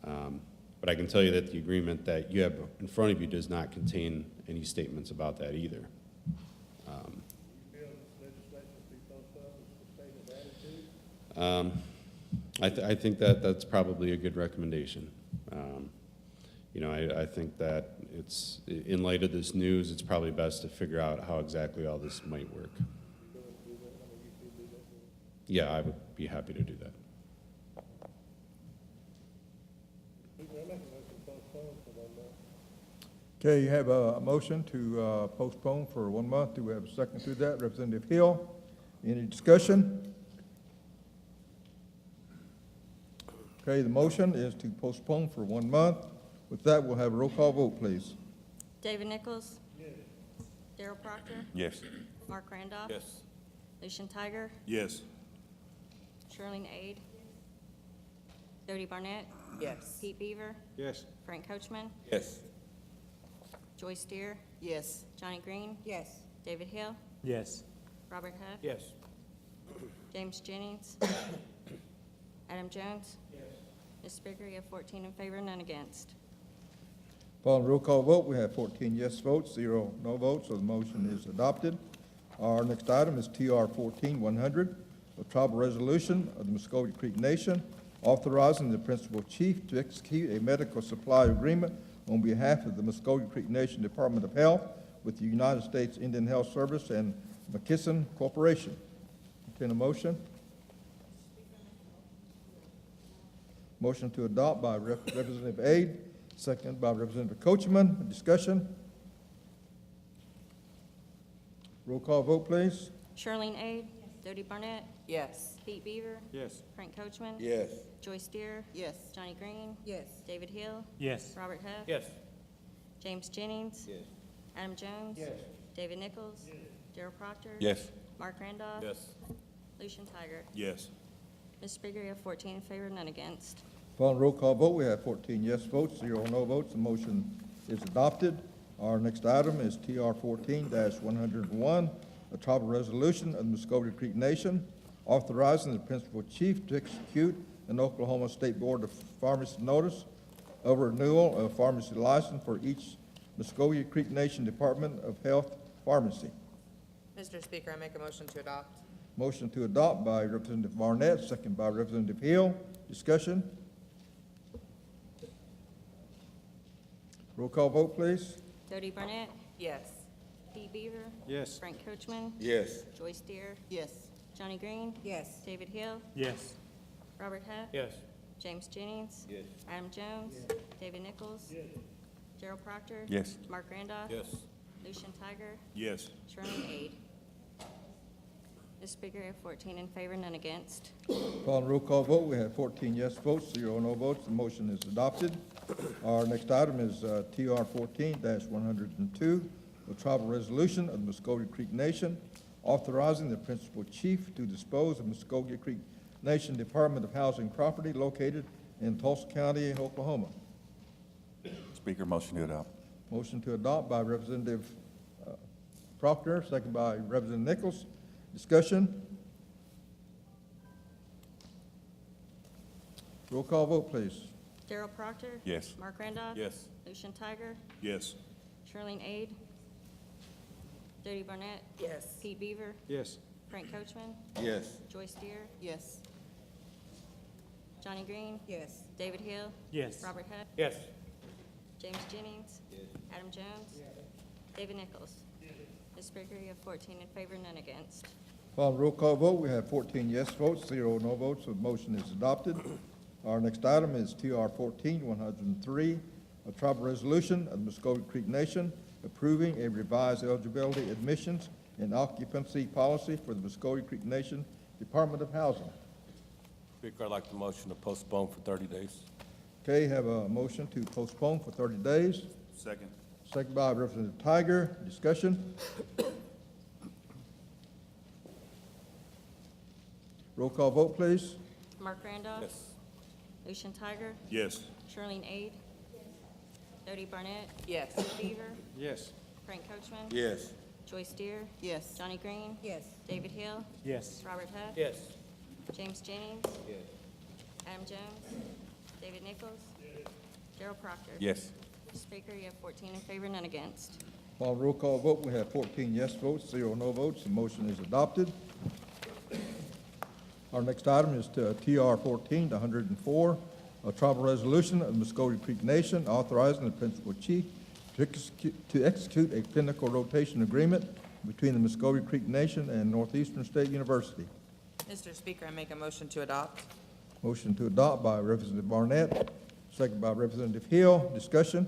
But I can tell you that the agreement that you have in front of you does not contain any statements about that either. I think that that's probably a good recommendation. You know, I think that it's, in light of this news, it's probably best to figure out how exactly all this might work. Yeah, I would be happy to do that. Okay, you have a motion to postpone for 1 month. Do we have a second to that? Representative Hill, any discussion? Okay, the motion is to postpone for 1 month. With that, we'll have a roll call vote, please. David Nichols. Yes. Darrell Proctor. Yes. Mark Randolph. Yes. Lucian Tiger. Yes. Shirlene Aid. Dodie Barnett. Yes. Pete Beaver. Yes. Frank Coachman. Yes. Joyce Deere. Yes. Johnny Green. Yes. David Hill. Yes. Robert Huff. Yes. James Jennings. Adam Jones. Yes. Mr. Speaker, you have 14 in favor, none against. Following roll call vote, we have 14 yes votes, 0 no votes, so the motion is adopted. Our next item is TR 14-100, a tribal resolution of the Muscogee Creek Nation authorizing the principal chief to execute a medical supply agreement on behalf of the Muscogee Creek Nation Department of Health with the United States Indian Health Service and McKesson Corporation. Entertain a motion? Motion to adopt by Representative Aid, second by Representative Coachman. Discussion? Roll call vote, please. Shirlene Aid. Dodie Barnett. Yes. Pete Beaver. Yes. Frank Coachman. Yes. Joyce Deere. Yes. Johnny Green. Yes. David Hill. Yes. Robert Huff. Yes. James Jennings. Yes. Adam Jones. Yes. David Nichols. Gerald Proctor? Yes. Mark Randolph? Yes. Lucian Tiger? Yes. Mr. Speaker, you have 14 in favor, none against. Upon roll call vote, we have 14 yes votes, 0 no votes. The motion is adopted. Our next item is TR 14-101, a tribal resolution of the Muscogee Creek Nation authorizing the principal chief to execute an Oklahoma State Board of Pharmacy notice of renewal of pharmacy license for each Muscogee Creek Nation Department of Health pharmacy. Mr. Speaker, I make a motion to adopt. Motion to adopt by Representative Barnett, second by Representative Hill. Discussion? Roll call vote, please. Jody Barnett? Yes. Pete Beaver? Yes. Frank Coachman? Yes. Joyce Deere? Yes. Johnny Green? Yes. David Hill? Yes. Robert Huff? Yes. James Jennings? Yes. Adam Jones? David Nichols? Gerald Proctor? Yes. Mark Randolph? Yes. Lucian Tiger? Yes. Sherman Aid. Mr. Speaker, you have 14 in favor, none against. Upon roll call vote, we have 14 yes votes, 0 no votes. The motion is adopted. Our next item is TR 14-102, a tribal resolution of the Muscogee Creek Nation authorizing the principal chief to dispose of Muscogee Creek Nation Department of Housing property located in Tulsa County, Oklahoma. Speaker, motion to adopt. Motion to adopt by Representative Proctor, second by Representative Nichols. Discussion? Roll call vote, please. Gerald Proctor? Yes. Mark Randolph? Yes. Lucian Tiger? Yes. Shirlene Aid? Jody Barnett? Yes. Pete Beaver? Yes. Frank Coachman? Yes. Joyce Deere? Yes. Johnny Green? Yes. David Hill? Yes. Robert Huff? Yes. James Jennings? Adam Jones? David Nichols? Mr. Speaker, you have 14 in favor, none against. Upon roll call vote, we have 14 yes votes, 0 no votes, so the motion is adopted. Our next item is TR 14-103, a tribal resolution of the Muscogee Creek Nation approving a revised eligibility, admissions, and occupancy policy for the Muscogee Creek Nation Department of Housing. Speaker, I'd like the motion to postpone for 30 days. Okay, have a motion to postpone for 30 days. Second. Second by Representative Tiger. Discussion? Roll call vote, please. Mark Randolph? Yes. Lucian Tiger? Yes. Shirlene Aid? Jody Barnett? Yes. Pete Beaver? Yes. Frank Coachman? Yes. Joyce Deere? Yes. Johnny Green? Yes. David Hill? Yes. Robert Huff? Yes. James Jennings? Adam Jones? David Nichols? Gerald Proctor? Yes. Mr. Speaker, you have 14 in favor, none against. Upon roll call vote, we have 14 yes votes, 0 no votes. The motion is adopted. Our next item is to TR 14-104, a tribal resolution of the Muscogee Creek Nation authorizing the principal chief to execute a clinical rotation agreement between the Muscogee Creek Nation and Northeastern State University. Mr. Speaker, I make a motion to adopt. Motion to adopt by Representative Barnett, second by Representative Hill. Discussion?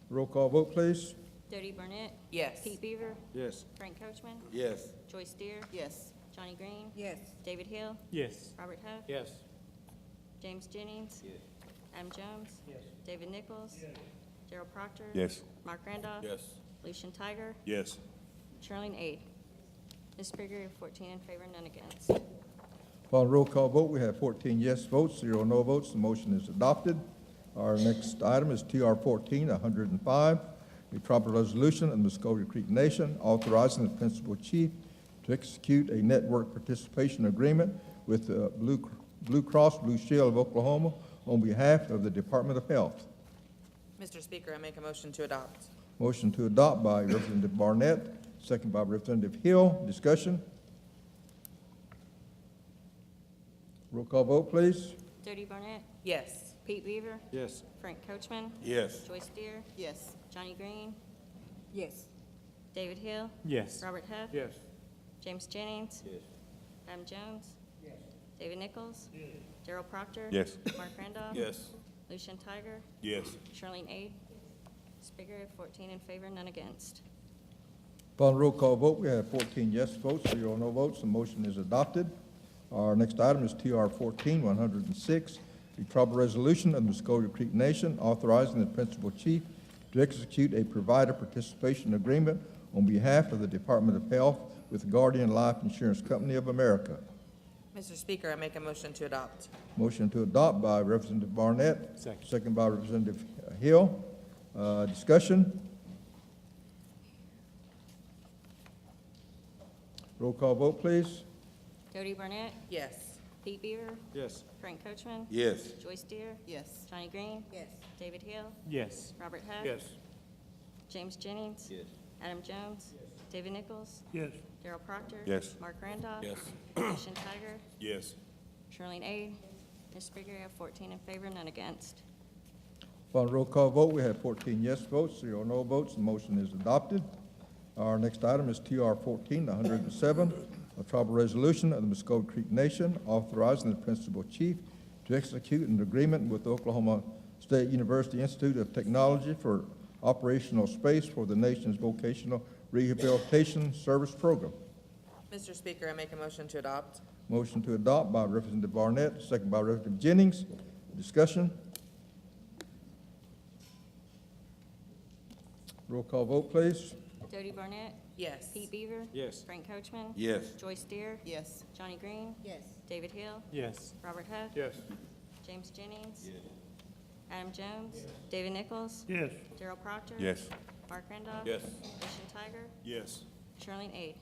Roll call vote, please. Jody Barnett? Yes. Pete Beaver? Yes. Frank Coachman? Yes. Joyce Deere? Yes. Johnny Green? Yes. David Hill? Yes. Robert Huff? Yes. James Jennings? Adam Jones? David Nichols? Gerald Proctor? Yes. Mark Randolph? Yes. Lucian Tiger? Yes. Shirlene Aid. Mr. Speaker, you have 14 in favor, none against. Upon roll call vote, we have 14 yes votes, 0 no votes. The motion is adopted. Our next item is TR 14-105, a tribal resolution of the Muscogee Creek Nation authorizing the principal chief to execute a network participation agreement with the Blue Cross Blue Shield of Oklahoma on behalf of the Department of Health. Mr. Speaker, I make a motion to adopt. Motion to adopt by Representative Barnett, second by Representative Hill. Discussion? Roll call vote, please. Jody Barnett? Yes. Pete Beaver? Yes. Frank Coachman? Yes. Joyce Deere? Yes. Johnny Green? Yes. David Hill? Yes. Robert Huff? Yes. James Jennings? Adam Jones? David Nichols? Gerald Proctor? Yes. Mark Randolph? Yes. Lucian Tiger? Yes. Shirlene Aid. Speaker, 14 in favor, none against. Upon roll call vote, we have 14 yes votes, 0 no votes. The motion is adopted. Our next item is TR 14-106, a tribal resolution of the Muscogee Creek Nation authorizing the principal chief to execute a provider participation agreement on behalf of the Department of Health with Guardian Life Insurance Company of America. Mr. Speaker, I make a motion to adopt. Motion to adopt by Representative Barnett. Second. Second by Representative Hill. Discussion? Roll call vote, please. Jody Barnett, Yes. Pete Beaver, Yes. Frank Coachman, Yes. Joyce Deere, Yes. Johnny Green, Yes. David Hill, Yes. Robert Huff. Yes. James Jennings. Yes. Adam Jones. David Nichols. Yes. Darrell Proctor. Yes. Mark Randolph. Yes. Lucian Tiger. Yes. Charlene Aid. Mr. Speaker, you have 14 in favor, none against. Upon roll call vote, we have 14 yes votes, 0 no votes. The motion is adopted. Our next item is TR 14-107, a tribal resolution of the Muscogee Creek Nation authorizing the principal chief to execute an agreement with the Oklahoma State University Institute of Technology for operational space for the nation's vocational rehabilitation service program. Mr. Speaker, I make a motion to adopt. Motion to adopt by Representative Barnett, second by Representative Jennings. Discussion? Roll call vote, please. Jody Barnett, Yes. Pete Beaver. Yes. Frank Coachman. Yes. Joyce Deere, Yes. Johnny Green, Yes. David Hill, Yes. Robert Huff. Yes. James Jennings. Adam Jones. David Nichols. Yes. Darrell Proctor. Yes. Mark Randolph. Yes. Lucian Tiger. Yes. Charlene Aid.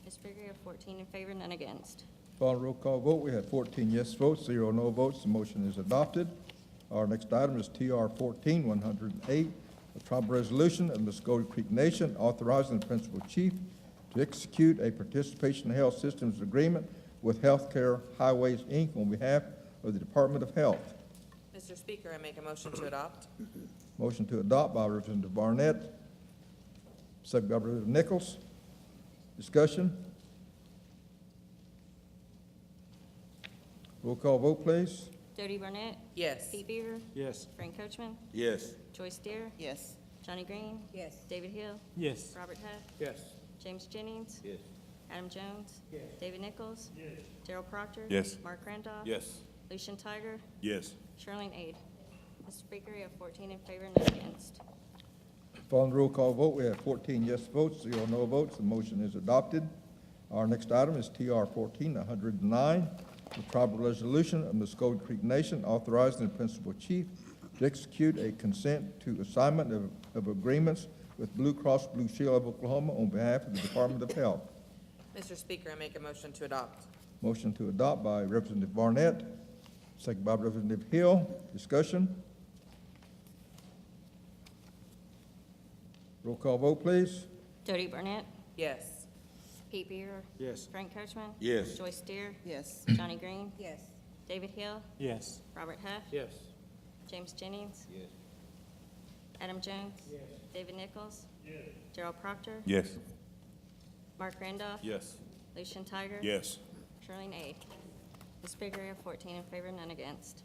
Mr. Speaker, you have 14 in favor, none against. Upon roll call vote, we have 14 yes votes, 0 no votes. The motion is adopted. Our next item is TR 14-108, a tribal resolution of the Muscogee Creek Nation authorizing the principal chief to execute a participation health systems agreement with Healthcare Highways, Inc. on behalf of the Department of Health. Mr. Speaker, I make a motion to adopt. Motion to adopt by Representative Barnett, second by Representative Nichols. Discussion? Roll call vote, please. Jody Barnett, Yes. Pete Beaver, Yes. Frank Coachman, Yes. Joyce Deere, Yes. Johnny Green, Yes. David Hill, Yes. Robert Huff, Yes. James Jennings, Yes. Adam Jones, David Nichols, Darrell Proctor. Yes. Mark Randolph. Yes. Lucian Tiger, Yes. Charlene Aid. Mr. Speaker, you have 14 in favor, none against. Following the roll call vote, we have 14 yes votes, 0 no votes. The motion is adopted. Our next item is TR 14-109, the tribal resolution of Muscogee Creek Nation authorizing the principal chief to execute a consent to assignment of agreements with Blue Cross Blue Shield of Oklahoma on behalf of the Department of Health. Mr. Speaker, I make a motion to adopt. Motion to adopt by Representative Barnett, second by Representative Hill. Discussion? Roll call vote, please. Jody Barnett, Yes. Pete Beaver, Yes. Frank Coachman. Yes. Joyce Deere, Yes. Johnny Green, Yes. David Hill, Yes. Robert Huff, Yes. James Jennings, Yes. Adam Jones, David Nichols, Darrell Proctor, Yes. Mark Randolph, Yes. Lucian Tiger, Yes. Charlene Aid. Mr. Speaker, you have 14 in favor, none against.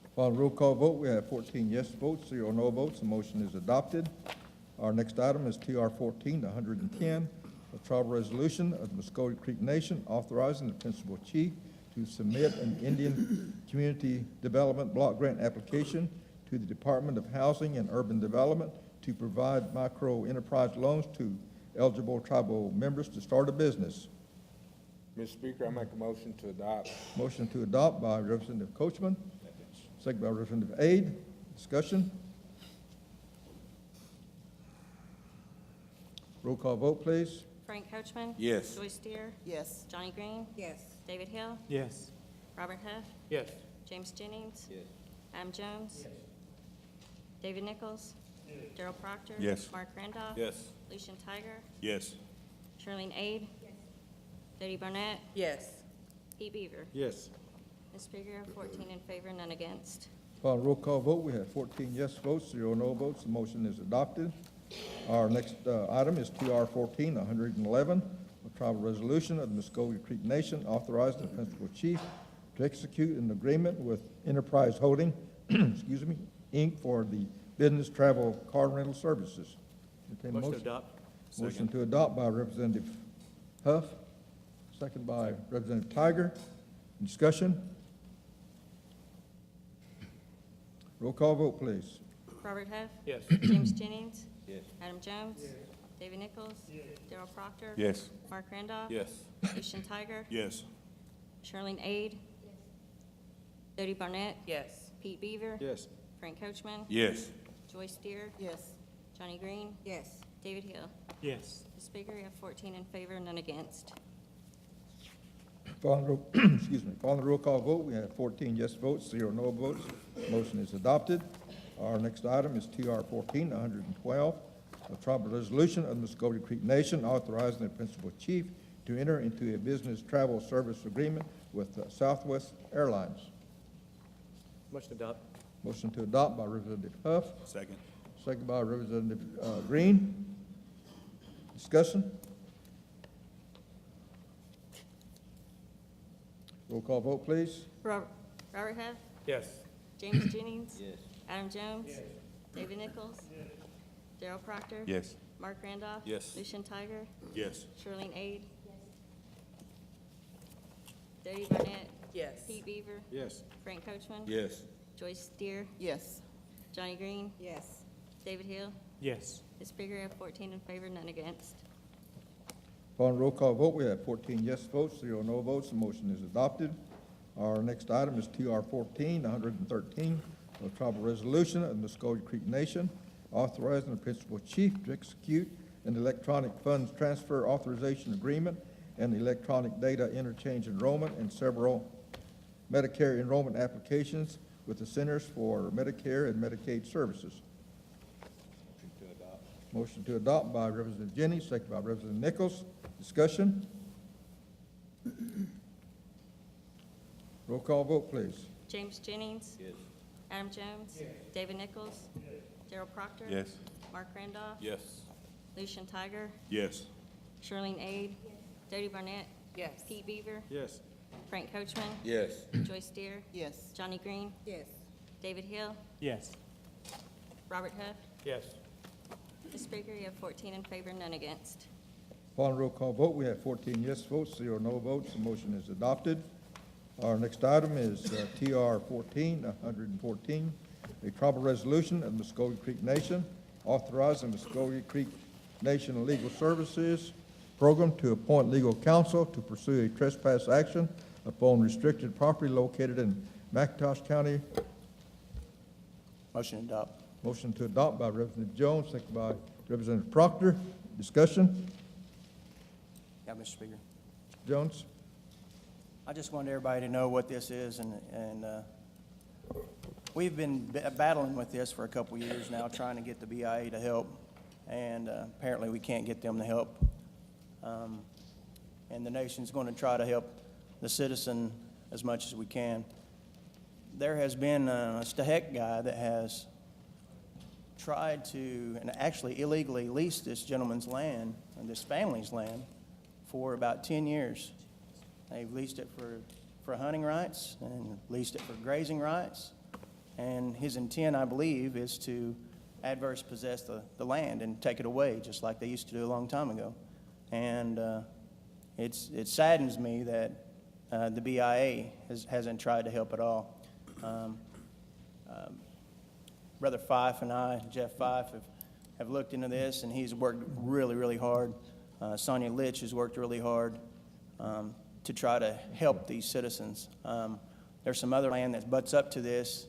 Upon roll call vote, we have 14 yes votes, 0 no votes. The motion is adopted. Our next item is TR 14-110, a tribal resolution of the Muscogee Creek Nation authorizing the principal chief to submit an Indian Community Development Block Grant application to the Department of Housing and Urban Development to provide micro enterprise loans to eligible tribal members to start a business. Mr. Speaker, I make a motion to adopt. Motion to adopt by Representative Coachman, second by Representative Aid. Discussion? Roll call vote, please. Frank Coachman. Yes. Joyce Deere, Yes. Johnny Green, Yes. David Hill, Yes. Robert Huff, Yes. James Jennings, Yes. Adam Jones, David Nichols, Darrell Proctor. Yes. Mark Randolph. Yes. Lucian Tiger, Yes. Charlene Aid, Jody Barnett, Yes. Pete Beaver. Yes. Mr. Speaker, you have 14 in favor, none against. Upon roll call vote, we have 14 yes votes, 0 no votes. The motion is adopted. Our next item is TR 14-111, a tribal resolution of the Muscogee Creek Nation authorizing the principal chief to execute an agreement with Enterprise Holding, excuse me, Inc. for the business travel car rental services. Entertain a Motion to adopt. Motion to adopt by Representative Huff, second by Representative Tiger. Discussion? Roll call vote, please. Robert Huff. Yes. James Jennings. Yes. Adam Jones. David Nichols. Darrell Proctor. Yes. Mark Randolph. Yes. Lucian Tiger. Yes. Charlene Aid. Dodie Barnett. Yes. Pete Beaver. Yes. Frank Coachman. Yes. Joyce Deere. Yes. Johnny Green. Yes. David Hill. Yes. Mr. Speaker, you have 14 in favor, none against. Following the roll call vote, we have 14 yes votes, 0 no votes. Motion is adopted. Our next item is TR 14-112, a tribal resolution of the Muscogee Creek Nation authorizing the principal chief to enter into a business travel service agreement with Southwest Airlines. Motion to adopt. Motion to adopt by Representative Huff, Second. second by Representative Green. Discussion? Roll call vote, please. Robert Huff. Yes. James Jennings. Yes. Adam Jones. David Nichols. Darrell Proctor. Yes. Mark Randolph. Yes. Lucian Tiger. Yes. Charlene Aid. Dodie Barnett. Yes. Pete Beaver. Yes. Frank Coachman. Yes. Joyce Deere. Yes. Johnny Green. Yes. David Hill. Yes. Mr. Speaker, you have 14 in favor, none against. Upon roll call vote, we have 14 yes votes, 0 no votes. The motion is adopted. Our next item is TR 14-113, a tribal resolution of the Muscogee Creek Nation authorizing the principal chief to execute an electronic funds transfer authorization agreement and electronic data interchange enrollment in several Medicare enrollment applications with the Centers for Medicare and Medicaid Services. Motion to adopt by Representative Jennings, second by Representative Nichols. Discussion? Roll call vote, please. James Jennings. Yes. Adam Jones. David Nichols. Darrell Proctor. Yes. Mark Randolph. Yes. Lucian Tiger. Yes. Charlene Aid. Dodie Barnett. Yes. Pete Beaver. Yes. Frank Coachman. Yes. Joyce Deere. Yes. Johnny Green. Yes. David Hill. Yes. Robert Huff. Yes. Mr. Speaker, you have 14 in favor, none against. Upon roll call vote, we have 14 yes votes, 0 no votes. The motion is adopted. Our next item is TR 14-114, a tribal resolution of the Muscogee Creek Nation authorizing the Muscogee Creek Nation Legal Services Program to appoint legal counsel to pursue a trespass action upon restricted property located in McIntosh County. Motion to adopt. Motion to adopt by Representative Jones, second by Representative Proctor. Discussion? Yeah, Mr. Speaker. Jones? I just want everybody to know what this is, and we've been battling with this for a couple years now, trying to get the BIA to help, and apparently we can't get them to help. And the nation's going to try to help the citizen as much as we can. There has been a Stahek guy that has tried to, and actually illegally leased this gentleman's land, and this family's land, for about 10 years. They've leased it for hunting rights and leased it for grazing rights. And his intent, I believe, is to adverse possess the land and take it away, just like they used to do a long time ago. And it saddens me that the BIA hasn't tried to help at all. Brother Fife and I, Jeff Fife, have looked into this, and he's worked really, really hard. Sonia Litch has worked really hard to try to help these citizens. There's some other land that butts up to this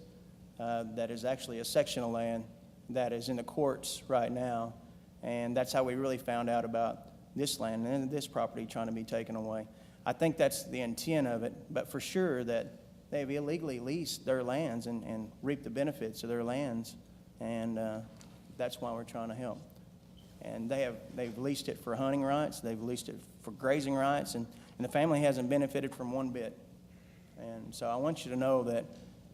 that is actually a section of land that is in the courts right now, and that's how we really found out about this land and this property trying to be taken away. I think that's the intent of it, but for sure that they've illegally leased their lands and reaped the benefits of their lands, and that's why we're trying to help. And they've leased it for hunting rights, they've leased it for grazing rights, and the family hasn't benefited from one bit. And so I want you to know that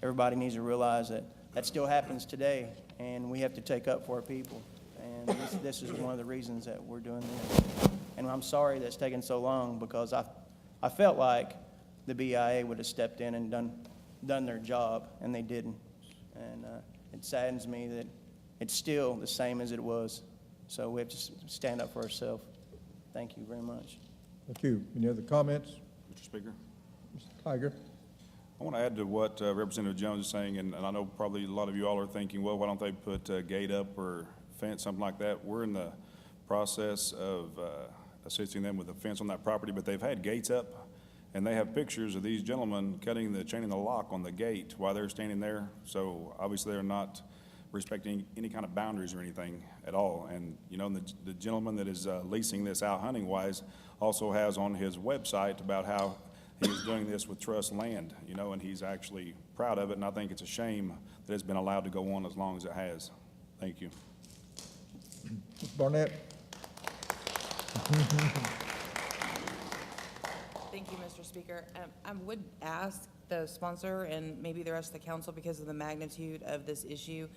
everybody needs to realize that that still happens today, and we have to take up for our people. And this is one of the reasons that we're doing this. And I'm sorry that's taken so long, because I felt like the BIA would have stepped in and done their job, and they didn't. And it saddens me that it's still the same as it was. So we have to stand up for ourselves. Thank you very much. Thank you. Any other comments? Mr. Speaker, Mr. Tiger? I want to add to what Representative Jones is saying, and I know probably a lot of you all are thinking, well, why don't they put a gate up or fence, something like that? We're in the process of assisting them with a fence on that property, but they've had gates up, and they have pictures of these gentlemen cutting the chain and the lock on the gate while they're standing there. So obviously, they're not respecting any kind of boundaries or anything at all. And, you know, the gentleman that is leasing this out hunting-wise also has on his website about how he is doing this with trust land, you know, and he's actually proud of it, and I think it's a shame that it's been allowed to go on as long as it has. Thank you. Ms. Barnett? Thank you, Mr. Speaker. I would ask the sponsor and maybe the rest of the council, because of the magnitude of this issue,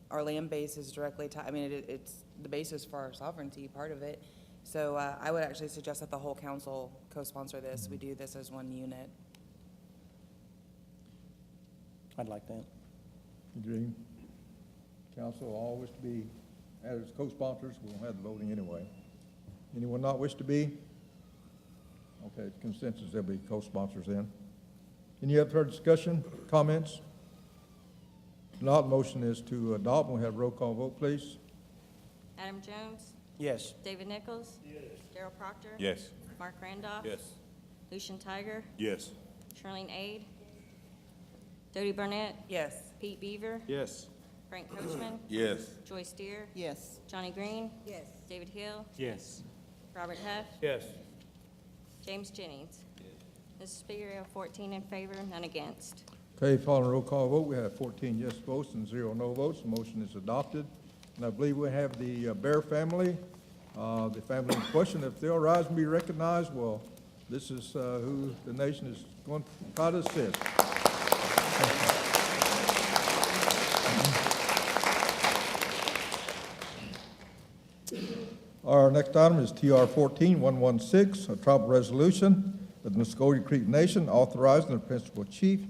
our land base is directly tied, I mean, it's the basis for our sovereignty, part of it. So I would actually suggest that the whole council co-sponsor this. We do this as one unit. I'd like that. Agreed. Council all wish to be added as co-sponsors. We won't have the voting anyway. Anyone not wish to be? Okay, consensus, there'll be co-sponsors then. Any other discussion, comments? If not, motion is to adopt. We'll have roll call vote, please. Adam Jones? Yes. David Nichols? Yes. Darrell Proctor? Yes. Mark Randolph? Yes. Lucian Tiger? Yes. Charlene Aid? Dodie Burnett? Yes. Pete Beaver? Yes. Frank Coachman? Yes. Joyce Deere? Yes. Johnny Green? Yes. David Hill? Yes. Robert Huff? Yes. James Jennings? Mr. Speaker, we have 14 in favor, none against. Okay, following roll call vote, we have 14 yes votes and 0 no votes. The motion is adopted. And I believe we have the Bear family, the family in question. If they'll rise and be recognized, well, this is who the nation is going to try to assist. Our next item is TR 14-116, a tribal resolution of the Muscogee Creek Nation authorizing the principal chief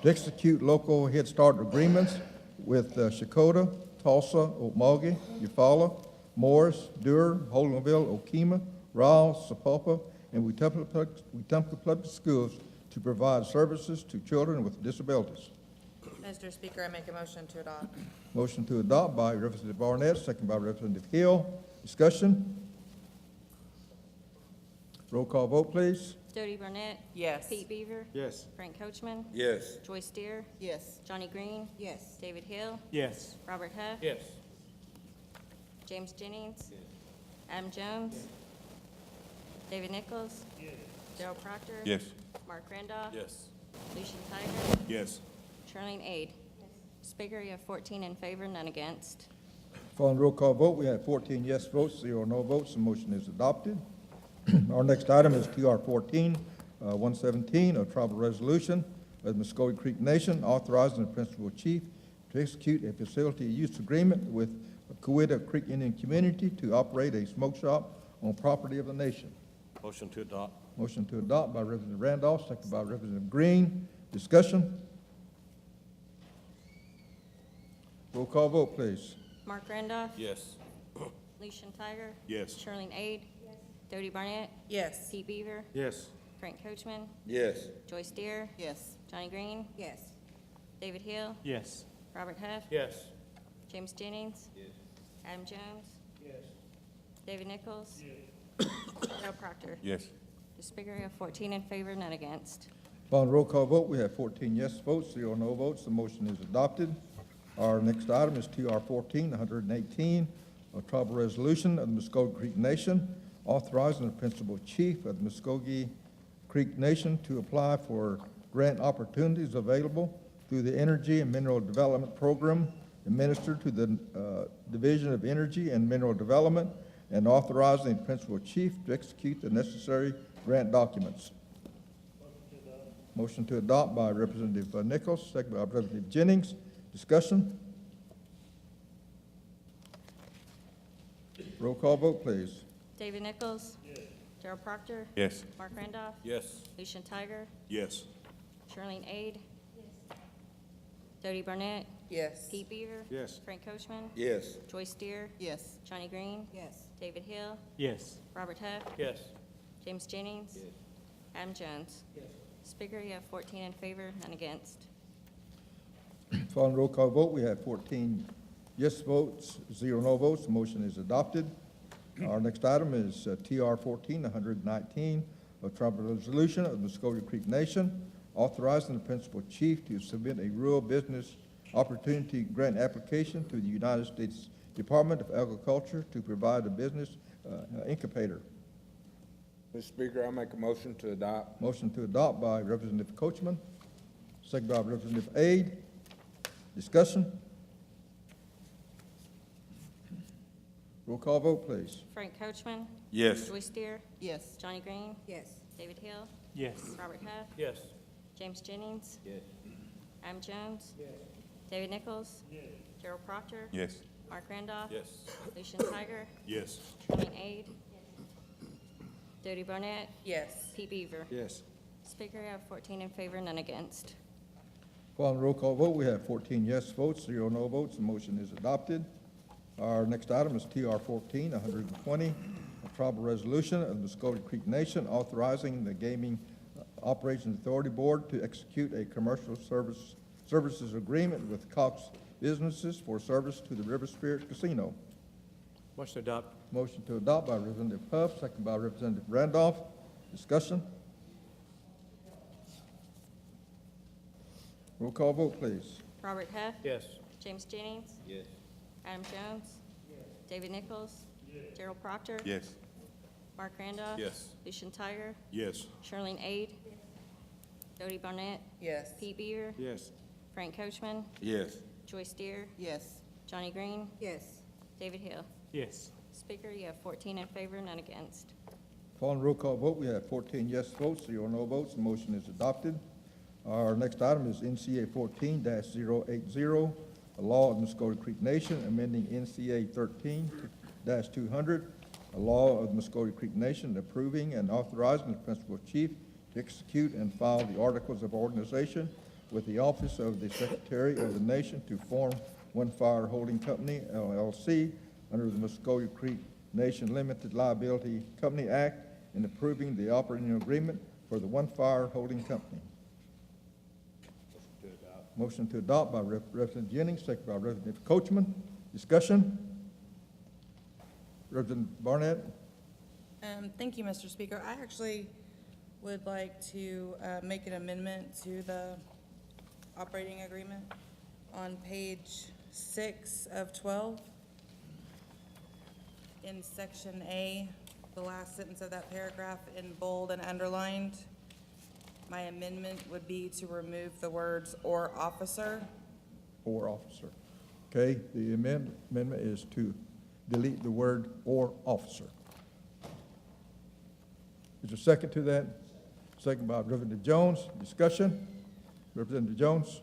to execute local Head Start agreements with Shakota, Tulsa, Okmulgee, Eufaula, Morris, Dewar, Holdenville, Okemah, Ryle, Sapulpa, and Wetumpka Public Schools to provide services to children with disabilities. Mr. Speaker, I make a motion to adopt. Motion to adopt by Representative Barnett, second by Representative Hill. Discussion? Roll call vote, please. Dodie Burnett? Yes. Pete Beaver? Yes. Frank Coachman? Yes. Joyce Deere? Yes. Johnny Green? Yes. David Hill? Yes. Robert Huff? Yes. James Jennings? Adam Jones? David Nichols? Darrell Proctor? Yes. Mark Randolph? Yes. Lucian Tiger? Yes. Charlene Aid? Speaker, you have 14 in favor, none against. Following roll call vote, we have 14 yes votes, 0 no votes. The motion is adopted. Our next item is TR 14-117, a tribal resolution of the Muscogee Creek Nation authorizing the principal chief to execute a facility use agreement with Coweta Creek Indian Community to operate a smoke shop on property of the nation. Motion to adopt. Motion to adopt by Representative Randolph, second by Representative Green. Discussion? Roll call vote, please. Mark Randolph? Yes. Lucian Tiger? Yes. Charlene Aid? Dodie Barnett? Yes. Pete Beaver? Yes. Frank Coachman? Yes. Joyce Deere? Yes. Johnny Green? Yes. David Hill? Yes. Robert Huff? Yes. James Jennings? Adam Jones? Yes. David Nichols? Darrell Proctor? Yes. The Speaker, you have 14 in favor, none against. Upon roll call vote, we have 14 yes votes, 0 no votes. The motion is adopted. Our next item is TR 14-118, a tribal resolution of the Muscogee Creek Nation authorizing the principal chief of the Muscogee Creek Nation to apply for grant opportunities available through the Energy and Mineral Development Program administered to the Division of Energy and Mineral Development, and authorizing the principal chief to execute the necessary grant documents. Motion to adopt by Representative Nichols, second by Representative Jennings. Discussion? Roll call vote, please. David Nichols? Darrell Proctor? Yes. Mark Randolph? Yes. Lucian Tiger? Yes. Charlene Aid? Dodie Burnett? Yes. Pete Beaver? Yes. Frank Coachman? Yes. Joyce Deere? Yes. Johnny Green? Yes. David Hill? Yes. Robert Huff? Yes. James Jennings? Adam Jones? Speaker, you have 14 in favor, none against. Following roll call vote, we have 14 yes votes, 0 no votes. The motion is adopted. Our next item is TR 14-119, a tribal resolution of the Muscogee Creek Nation authorizing the principal chief to submit a rural business opportunity grant application to the United States Department of Agriculture to provide a business incubator. Mr. Speaker, I make a motion to adopt. Motion to adopt by Representative Coachman, second by Representative Aid. Discussion? Roll call vote, please. Frank Coachman. Yes. Joyce Deere. Yes. Johnny Green. Yes. David Hill. Yes. Robert Huff. Yes. James Jennings. Yes. Adam Jones. David Nichols. Gerald Proctor. Yes. Mark Randolph. Yes. Lucian Tiger. Yes. Charlene Aid. Dodie Barnett. Yes. Pete Beaver. Yes. Speaker, you have 14 in favor, none against. Following roll call vote, we have 14 yes votes, 0 no votes. The motion is adopted. Our next item is TR 14-120, a tribal resolution of the Muscogee Creek Nation authorizing the Gaming Operations Authority Board to execute a commercial services agreement with Cox Businesses for service to the River Spirit Casino. Motion to adopt. Motion to adopt by Representative Huff, second by Representative Randolph. Discussion? Roll call vote, please. Robert Huff. Yes. James Jennings. Yes. Adam Jones. David Nichols. Gerald Proctor. Yes. Mark Randolph. Yes. Lucian Tiger. Yes. Charlene Aid. Dodie Barnett. Yes. Pete Beaver. Yes. Frank Coachman. Yes. Joyce Deere. Yes. Johnny Green. Yes. David Hill. Yes. Speaker, you have 14 in favor, none against. Following roll call vote, we have 14 yes votes, 0 no votes. The motion is adopted. Our next item is NCA 14-080, a law of the Muscogee Creek Nation amending NCA 13-200, a law of the Muscogee Creek Nation approving and authorizing the principal chief to execute and file the articles of organization with the office of the Secretary of the Nation to form One Fire Holding Company, LLC, under the Muscogee Creek Nation Limited Liability Company Act, and approving the operating agreement for the One Fire Holding Company. Motion to adopt by Representative Jennings, second by Representative Coachman. Discussion? Representative Barnett? Thank you, Mr. Speaker. I actually would like to make an amendment to the operating agreement on page 6 of 12. In section A, the last sentence of that paragraph in bold and underlined. My amendment would be to remove the words "or officer." Or officer. Okay, the amendment is to delete the word "or officer." Is there a second to that? Second by Representative Jones. Discussion? Representative Jones?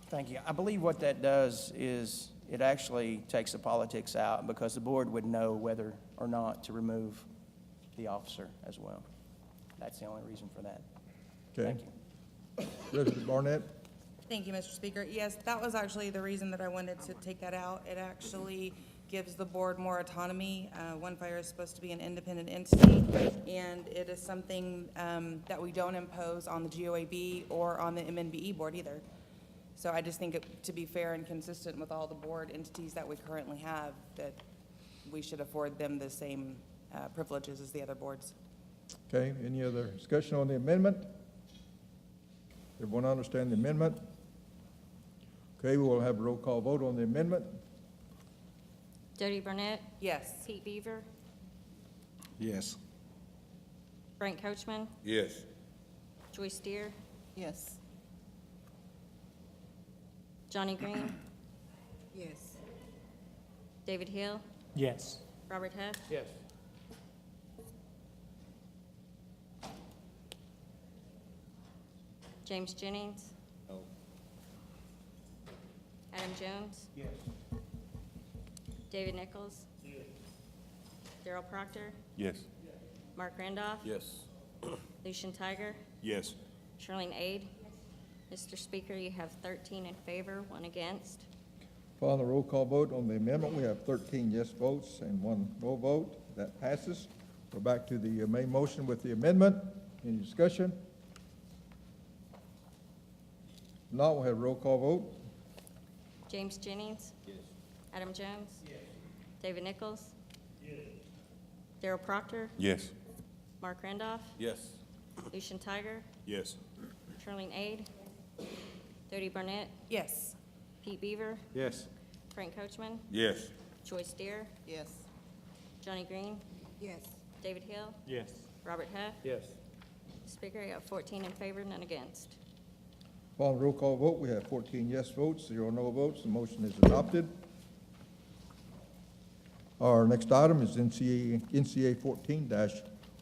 Thank you. I believe what that does is it actually takes the politics out because the board would know whether or not to remove the officer as well. That's the only reason for that. Okay. Thank you. Representative Barnett? Thank you, Mr. Speaker. Yes, that was actually the reason that I wanted to take that out. It actually gives the board more autonomy. One Fire is supposed to be an independent entity, and it is something that we don't impose on the GOAB or on the MNBE board either. So I just think it, to be fair and consistent with all the board entities that we currently have, that we should afford them the same privileges as the other boards. Okay, any other discussion on the amendment? Everyone understand the amendment? Okay, we will have a roll call vote on the amendment. Dodie Barnett. Yes. Pete Beaver. Yes. Frank Coachman. Yes. Joyce Deere. Yes. Johnny Green. Yes. David Hill. Yes. Robert Huff. Yes. James Jennings. No. Adam Jones. Yes. David Nichols. Gerald Proctor. Yes. Mark Randolph. Yes. Lucian Tiger. Yes. Charlene Aid. Mr. Speaker, you have 13 in favor, 1 against. Following the roll call vote on the amendment, we have 13 yes votes and 1 no vote. That passes. We're back to the main motion with the amendment. Any discussion? Not, we'll have a roll call vote. James Jennings? Yes. Adam Jones? Yes. David Nichols? Yes. Darrell Proctor? Yes. Mark Randolph? Yes. Lucian Tiger? Yes. Charlene Aid? Dodie Barnett? Yes. Pete Beaver? Yes. Frank Coachman? Yes. Joyce Deere? Yes. Johnny Green? Yes. David Hill? Yes. Robert Huff? Yes. Speaker, you have 14 in favor, none against. Following roll call vote, we have 14 yes votes, 0 no votes. The motion is adopted. Our next item is NCA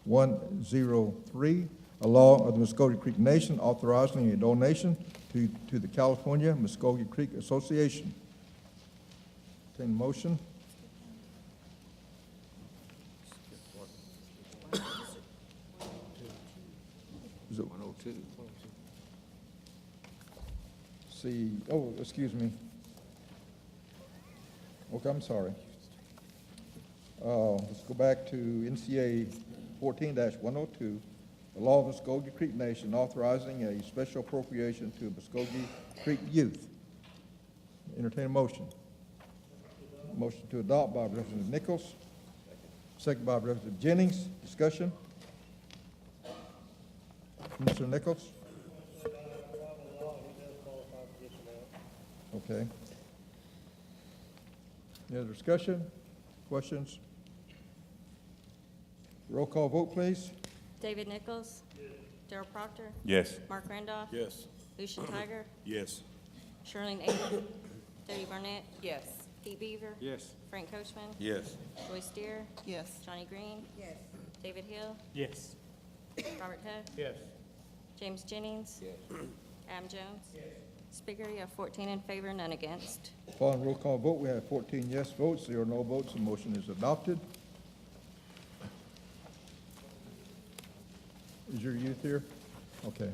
14-103, a law of the Muscogee Creek Nation authorizing a donation to the California Muscogee Creek Association. Entertain a motion. Is it 102. see, oh, excuse me. Okay, I'm sorry. Let's go back to NCA 14-102, the law of Muscogee Creek Nation authorizing a special appropriation to Muscogee Creek youth. Entertain a motion. Motion to adopt by Representative Nichols, second by Representative Jennings. Discussion. Mr. Nichols? Okay. Any other discussion? Questions? Roll call vote, please. David Nichols? Yes. Darrell Proctor? Yes. Mark Randolph? Yes. Lucian Tiger? Yes. Charlene Aid? Dodie Barnett? Yes. Pete Beaver? Yes. Frank Coachman? Yes. Joyce Deere? Yes. Johnny Green? Yes. David Hill? Yes. Robert Huff? Yes. James Jennings? Yes. Adam Jones? Speaker, you have 14 in favor, none against. Following roll call vote, we have 14 yes votes, 0 no votes. The motion is adopted. Is your youth here? Okay.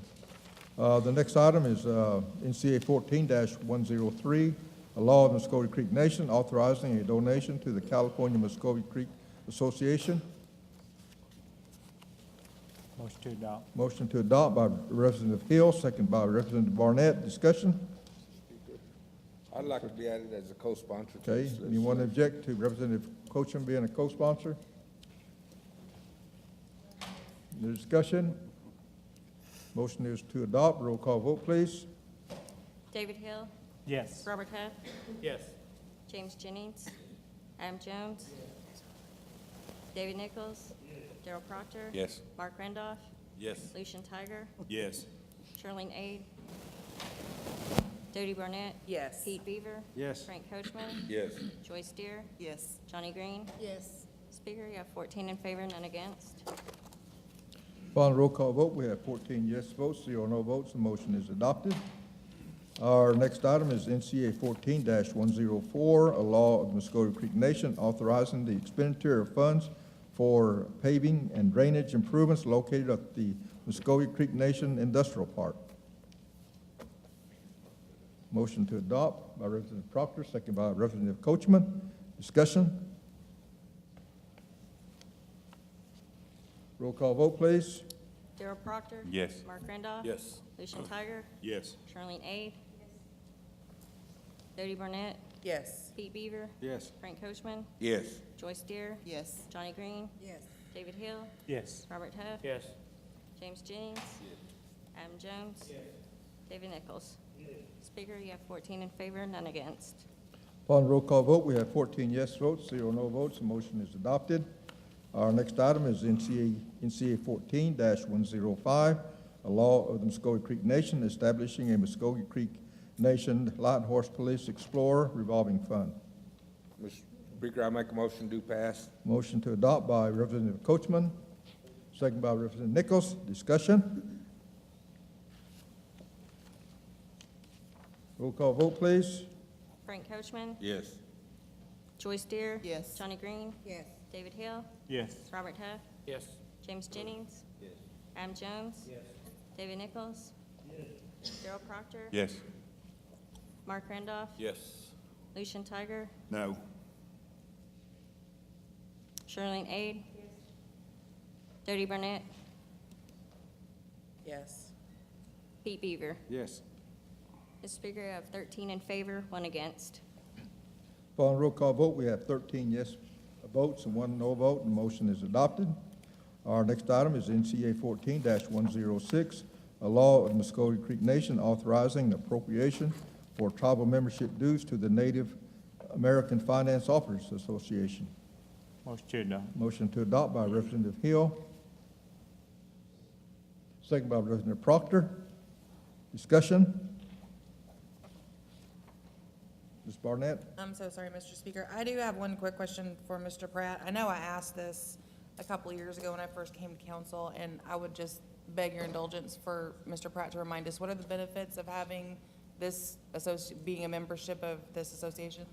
The next item is NCA 14-103, a law of the Muscogee Creek Nation authorizing a donation to the California Muscogee Creek Association. Motion to adopt. Motion to adopt by Representative Hill, second by Representative Barnett. Discussion? I'd like to be added as a co-sponsor to Okay, this. anyone object to Representative Coachman being a co-sponsor? No discussion? Motion is to adopt. Roll call vote, please. David Hill? Yes. Robert Huff? Yes. James Jennings? Adam Jones? David Nichols? Darrell Proctor? Yes. Mark Randolph? Yes. Lucian Tiger? Yes. Charlene Aid? Dodie Barnett? Yes. Pete Beaver? Yes. Frank Coachman? Yes. Joyce Deere? Yes. Johnny Green? Yes. Speaker, you have 14 in favor, none against. Following roll call vote, we have 14 yes votes, 0 no votes. The motion is adopted. Our next item is NCA 14-104, a law of the Muscogee Creek Nation authorizing the expenditure of funds for paving and drainage improvements located at the Muscogee Creek Nation Industrial Park. Motion to adopt by Representative Proctor, second by Representative Coachman. Discussion? Roll call vote, please. Darrell Proctor? Yes. Mark Randolph? Yes. Lucian Tiger? Yes. Charlene Aid? Dodie Barnett? Yes. Pete Beaver? Yes. Frank Coachman? Yes. Joyce Deere? Yes. Johnny Green? Yes. David Hill? Yes. Robert Huff? Yes. James Jennings? Adam Jones? David Nichols? Speaker, you have 14 in favor, none against. Upon roll call vote, we have 14 yes votes, 0 no votes. The motion is adopted. Our next item is NCA 14-105, a law of the Muscogee Creek Nation establishing a Muscogee Creek Nation Light Horse Police Explorer revolving fund. Mr. Speaker, I make a motion to pass. Motion to adopt by Representative Coachman, second by Representative Nichols. Discussion? Roll call vote, please. Frank Coachman? Yes. Joyce Deere? Yes. Johnny Green? Yes. David Hill? Yes. Robert Huff? Yes. James Jennings? Yes. Adam Jones? David Nichols? Darrell Proctor? Yes. Mark Randolph? Yes. Lucian Tiger? No. Charlene Aid? Dodie Burnett, Yes. Pete Beaver. Yes. Mr. Speaker, you have 13 in favor, 1 against. Following roll call vote, we have 13 yes votes and 1 no vote, and the motion is adopted. Our next item is NCA 14-106, a law of Muscogee Creek Nation authorizing the appropriation for tribal membership dues to the Native American Finance Officers Association. Motion to adopt. Motion to adopt by Representative Hill. Second by Representative Proctor. Discussion? Ms. Barnett? I'm so sorry, Mr. Speaker. I do have one quick question for Mr. Pratt. I know I asked this a couple of years ago when I first came to council, and I would just beg your indulgence for Mr. Pratt to remind us, what are the benefits of having this being a membership of this association?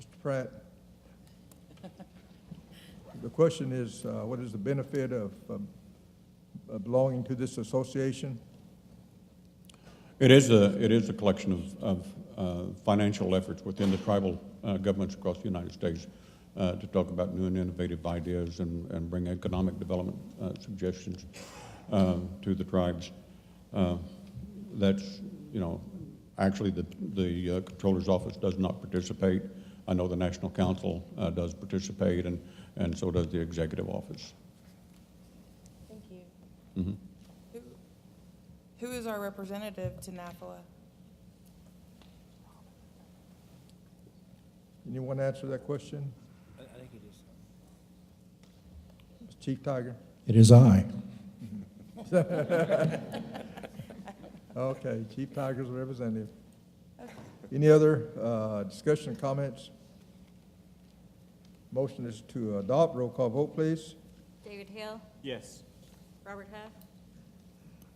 Mr. Pratt? The question is, what is the benefit of belonging to this association? It is a collection of financial efforts within the tribal governments across the United States to talk about new and innovative ideas and bring economic development suggestions to the tribes. That's, actually the Controller's Office does not participate. I know the National Council does participate, and so does the Executive Office. Thank you. Mhm. Who is our representative to NAFLA? Anyone answer that question? I think it is. Chief Tiger? It is I. Okay, Chief Tiger's representative. Any other discussion or comments? Motion is to adopt. Roll call vote, please. David Hill, Yes. Robert Huff.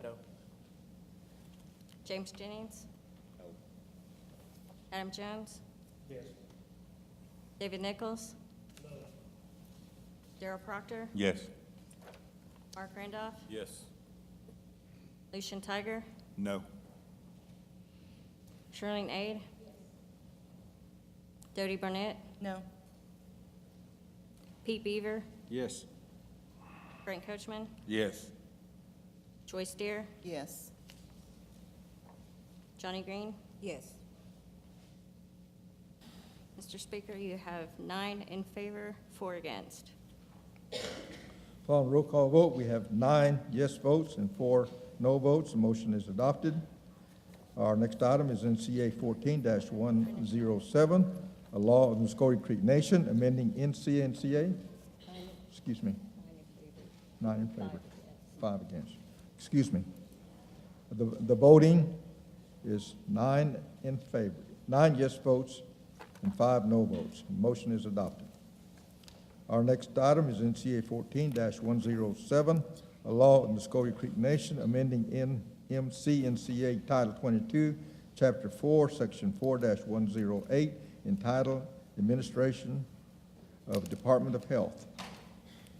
No. James Jennings. Adam Jones. Yes. David Nichols. Darrell Proctor, Yes. Mark Randolph, Yes. Lucian Tiger, No. Shirlene Aid, Dodie Burnett, No. Pete Beaver, Yes. Frank Coachman, Yes. Joyce Deere, Yes. Johnny Green. Yes. Mr. Speaker, you have 9 in favor, 4 against. Following roll call vote, we have 9 yes votes and 4 no votes. The motion is adopted. Our next item is NCA 14-107, a law of Muscogee Creek Nation amending MCNNC. Excuse me. 9 in favor, 5 against. Excuse me. The voting is 9 in favor, 9 yes votes and 5 no votes. The motion is adopted. Our next item is NCA 14-107, a law of Muscogee Creek Nation amending MCNCA Title 22, Chapter 4, Section 4-108, entitled Administration of Department of Health.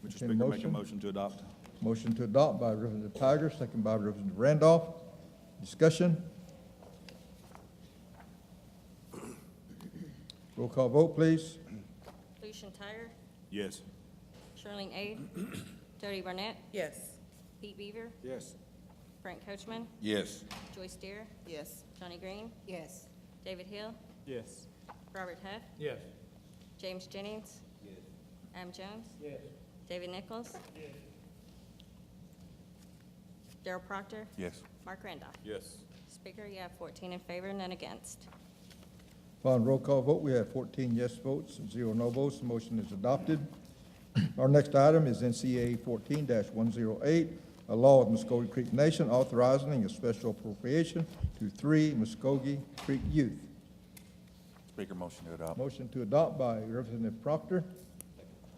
Mr. Okay, Speaker, make a motion? motion to adopt. Motion to adopt by Representative Tiger, second by Representative Randolph. Discussion? Roll call vote, please. Lucian Tiger, Yes. Shirlene Aid, Dodie Burnett, Yes. Pete Beaver, Yes. Frank Coachman, Yes. Joyce Deere, Yes. Johnny Green, Yes. David Hill, Yes. Robert Huff, Yes. James Jennings, Adam Jones, Yes. David Nichols, Darrell Proctor, Yes. Mark Randolph. Yes. Speaker, you have 14 in favor, none against. Following roll call vote, we have 14 yes votes and 0 no votes. The motion is adopted. Our next item is NCA 14-108, a law of Muscogee Creek Nation authorizing a special appropriation to 3 Muscogee Creek youth. Speaker, motion to adopt. Motion to adopt by Representative Proctor,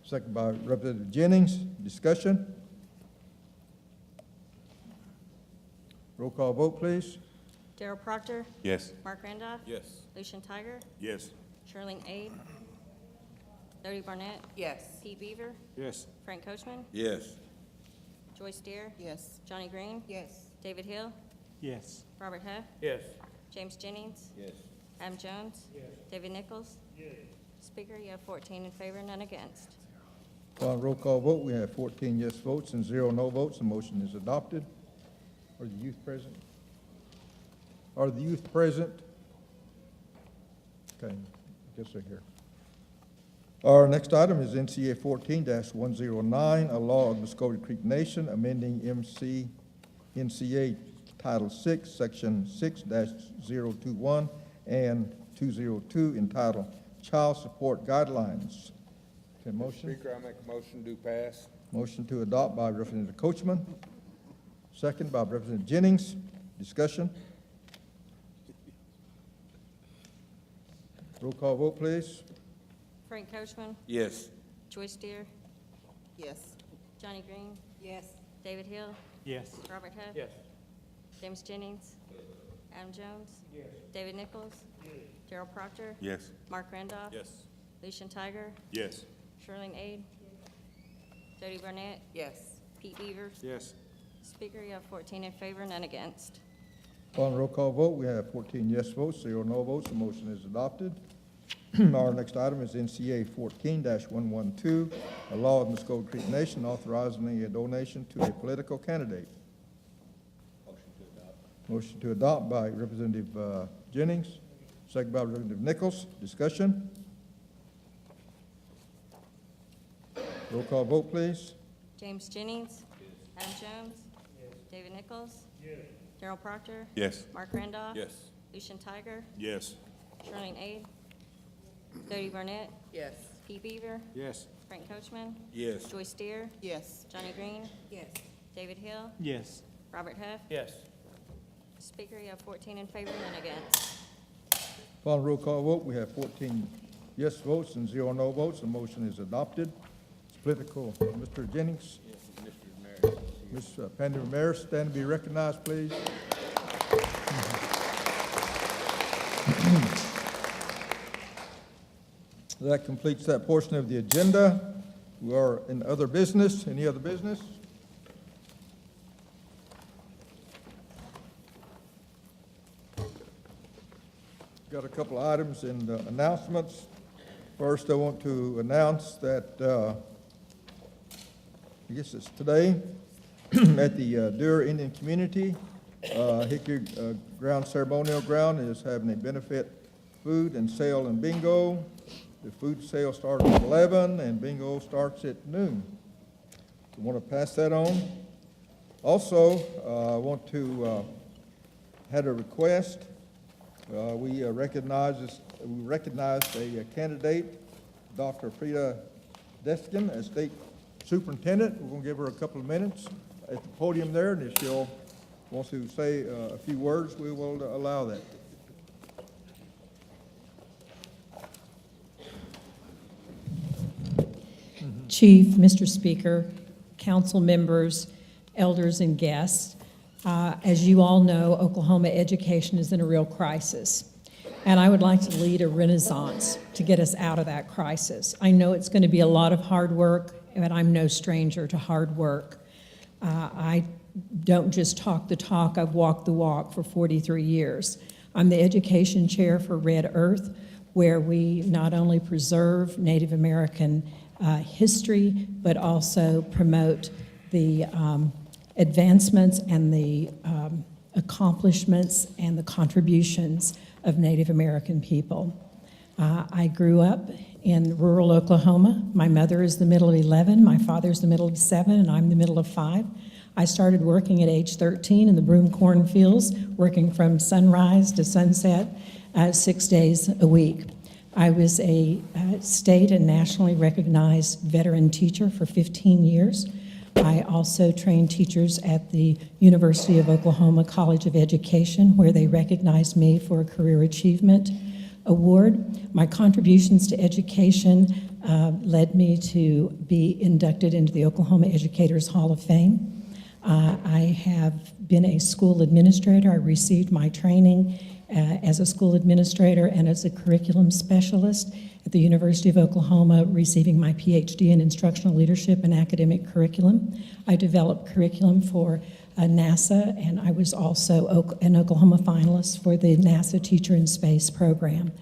second by Representative Jennings. Discussion? Roll call vote, please. Darrell Proctor, Yes. Mark Randolph, Yes. Lucian Tiger, Yes. Shirlene Aid, Dodie Burnett, Yes. Pete Beaver, Yes. Frank Coachman, Yes. Joyce Deere, Yes. Johnny Green, Yes. David Hill, Yes. Robert Huff, Yes. James Jennings, Yes. Adam Jones, Yes. David Nichols. Yes. Speaker, you have 14 in favor, none against. Upon roll call vote, we have 14 yes votes and 0 no votes. The motion is adopted. Are the youth present? Are the youth present? Okay, I guess they're here. Our next item is NCA 14-109, a law of Muscogee Creek Nation amending MCNCA Title 6, Section 6-021 and 202 entitled Child Support Guidelines. Okay, motion? Speaker, I make a motion to pass. Motion to adopt by Representative Coachman, second by Representative Jennings. Discussion? Roll call vote, please. Frank Coachman, Yes. Joyce Deere, Yes. Johnny Green, Yes. David Hill, Yes. Robert Huff. Yes. James Jennings. Adam Jones. David Nichols. Gerald Proctor. Yes. Mark Randolph. Yes. Lucian Tiger. Yes. Sherlene Aid. Jody Barnett. Yes. Pete Beaver. Yes. Speaker, you have 14 in favor, none against. Upon roll call vote, we have 14 yes votes, 0 no votes. The motion is adopted. Our next item is NCA 14-112, a law of Muscogee Creek Nation authorizing a donation to a political candidate. Motion to adopt by Representative Jennings, second by Representative Nichols. Discussion? Roll call vote, please. James Jennings. Adam Jones. David Nichols. Gerald Proctor. Yes. Mark Randolph. Yes. Lucian Tiger. Yes. Sherlene Aid. Jody Barnett. Yes. Pete Beaver. Yes. Frank Coachman. Yes. Joyce Deere. Yes. Johnny Green. Yes. David Hill. Yes. Robert Huff. Yes. Speaker, you have 14 in favor, none against. Upon roll call vote, we have 14 yes votes and 0 no votes. The motion is adopted. It's political. Mr. Jennings? Yes, Mr. Mayor. Ms. Pandy Ramirez, stand to be recognized, please. That completes that portion of the agenda. We are in other business. Any other business? Got a couple of items in the announcements. First, I want to announce that, I guess it's today, at the Deer Indian Community, Hickory Ground Ceremonial Ground is having a benefit food and sale and bingo. The food sale starts at 11 and bingo starts at noon. We want to pass that on. Also, I want to, had a request. We recognized a candidate, Dr. Frida Deskin, as state superintendent. We're going to give her a couple of minutes at the podium there, and if she'll wants to say a few words, we will allow that. Chief, Mr. Speaker, council members, elders, and guests, as you all know, Oklahoma education is in a real crisis. And I would like to lead a renaissance to get us out of that crisis. I know it's going to be a lot of hard work, but I'm no stranger to hard work. I don't just talk the talk, I've walked the walk for 43 years. I'm the education chair for Red Earth, where we not only preserve Native American history, but also promote the advancements and the accomplishments and the contributions of Native American people. I grew up in rural Oklahoma. My mother is the middle of 11, my father's the middle of 7, and I'm the middle of 5. I started working at age 13 in the broom cornfields, working from sunrise to sunset 6 days a week. I was a state and nationally recognized veteran teacher for 15 years. I also trained teachers at the University of Oklahoma College of Education, where they recognized me for a Career Achievement Award. My contributions to education led me to be inducted into the Oklahoma Educators Hall of Fame. I have been a school administrator. I received my training as a school administrator and as a curriculum specialist at the University of Oklahoma, receiving my PhD in instructional leadership and academic curriculum. I developed curriculum for NASA, and I was also an Oklahoma finalist for the NASA Teacher in Space program.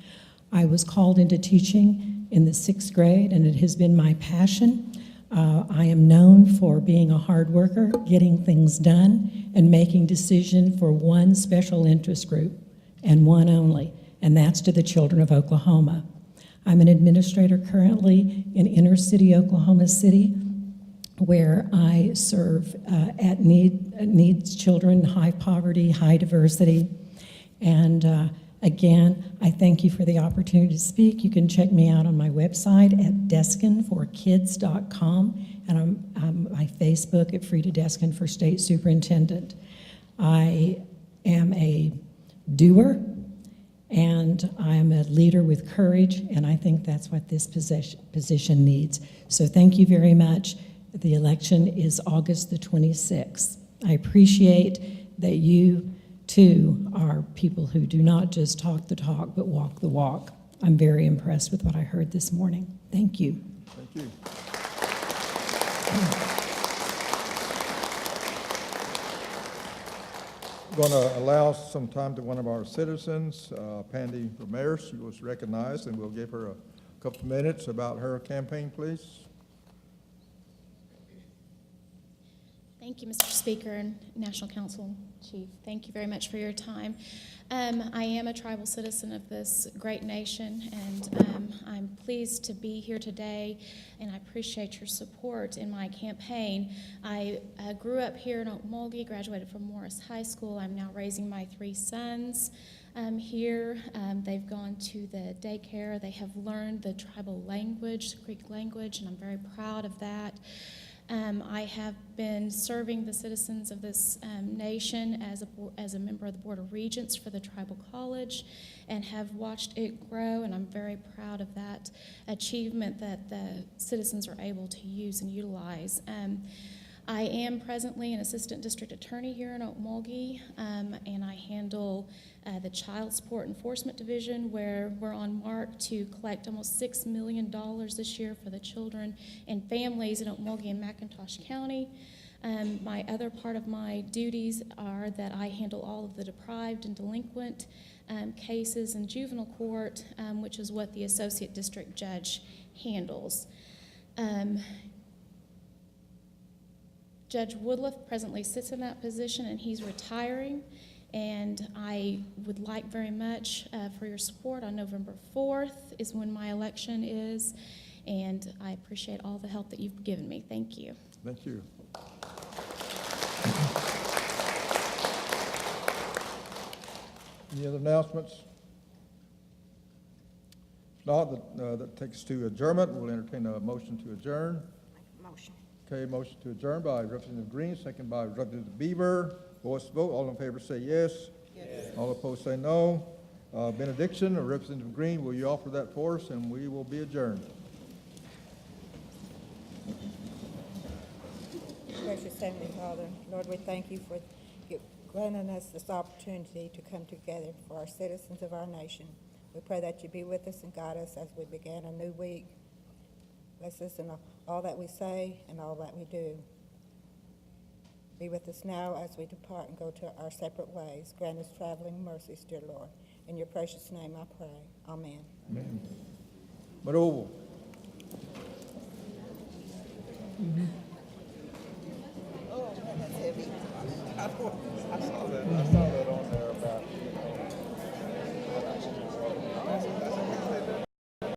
I was called into teaching in the 6th grade, and it has been my passion. I am known for being a hard worker, getting things done, and making decisions for one special interest group, and one only, and that's to the children of Oklahoma. I'm an administrator currently in inner city Oklahoma City, where I serve at needs children, high poverty, high diversity. And again, I thank you for the opportunity to speak. You can check me out on my website at deskinforkids.com, and I'm my Facebook at Frida Deskin for State Superintendent. I am a doer, and I'm a leader with courage, and I think that's what this position needs. So thank you very much. The election is August the 26th. I appreciate that you, too, are people who do not just talk the talk, but walk the walk. I'm very impressed with what I heard this morning. Thank you. Thank you. Going to allow some time to one of our citizens, Pandy Ramirez. She was recognized, and we'll give her a couple of minutes about her campaign, please. Thank you, Mr. Speaker and National Council Chief. Thank you very much for your time. I am a tribal citizen of this great nation, and I'm pleased to be here today, and I appreciate your support in my campaign. I grew up here in Muscogee, graduated from Morris High School. I'm now raising my 3 sons here. They've gone to the daycare. They have learned the tribal language, Creek language, and I'm very proud of that. I have been serving the citizens of this nation as a member of the Board of Regents for the Tribal College, and have watched it grow, and I'm very proud of that achievement that the citizens are able to use and utilize. I am presently an assistant district attorney here in Muscogee, and I handle the Child Support Enforcement Division, where we're on mark to collect almost $6 million this year for the children and families in Muscogee and McIntosh County. My other part of my duties are that I handle all of the deprived and delinquent cases in juvenile court, which is what the associate district judge handles. Judge Woodliff presently sits in that position, and he's retiring, and I would like very much for your support. On November 4th is when my election is, and I appreciate all the help that you've given me. Thank you. Thank you. Any other announcements? If not, that takes us to adjournment. We'll entertain a motion to adjourn. Motion. Okay, motion to adjourn by Representative Green, second by Representative Beaver. Voice vote. All in favor say yes. Yes. All opposed say no. Benediction, or Representative Green, will you offer that for us, and we will be adjourned. Gracious Heavenly Father, Lord, we thank you for granting us this opportunity to come together for our citizens of our nation. We pray that you be with us and guide us as we begin a new week. Bless us in all that we say and all that we do. Be with us now as we depart and go to our separate ways. Grant us traveling mercies, dear Lord. In your precious name I pray. Amen. Amen. Marovo.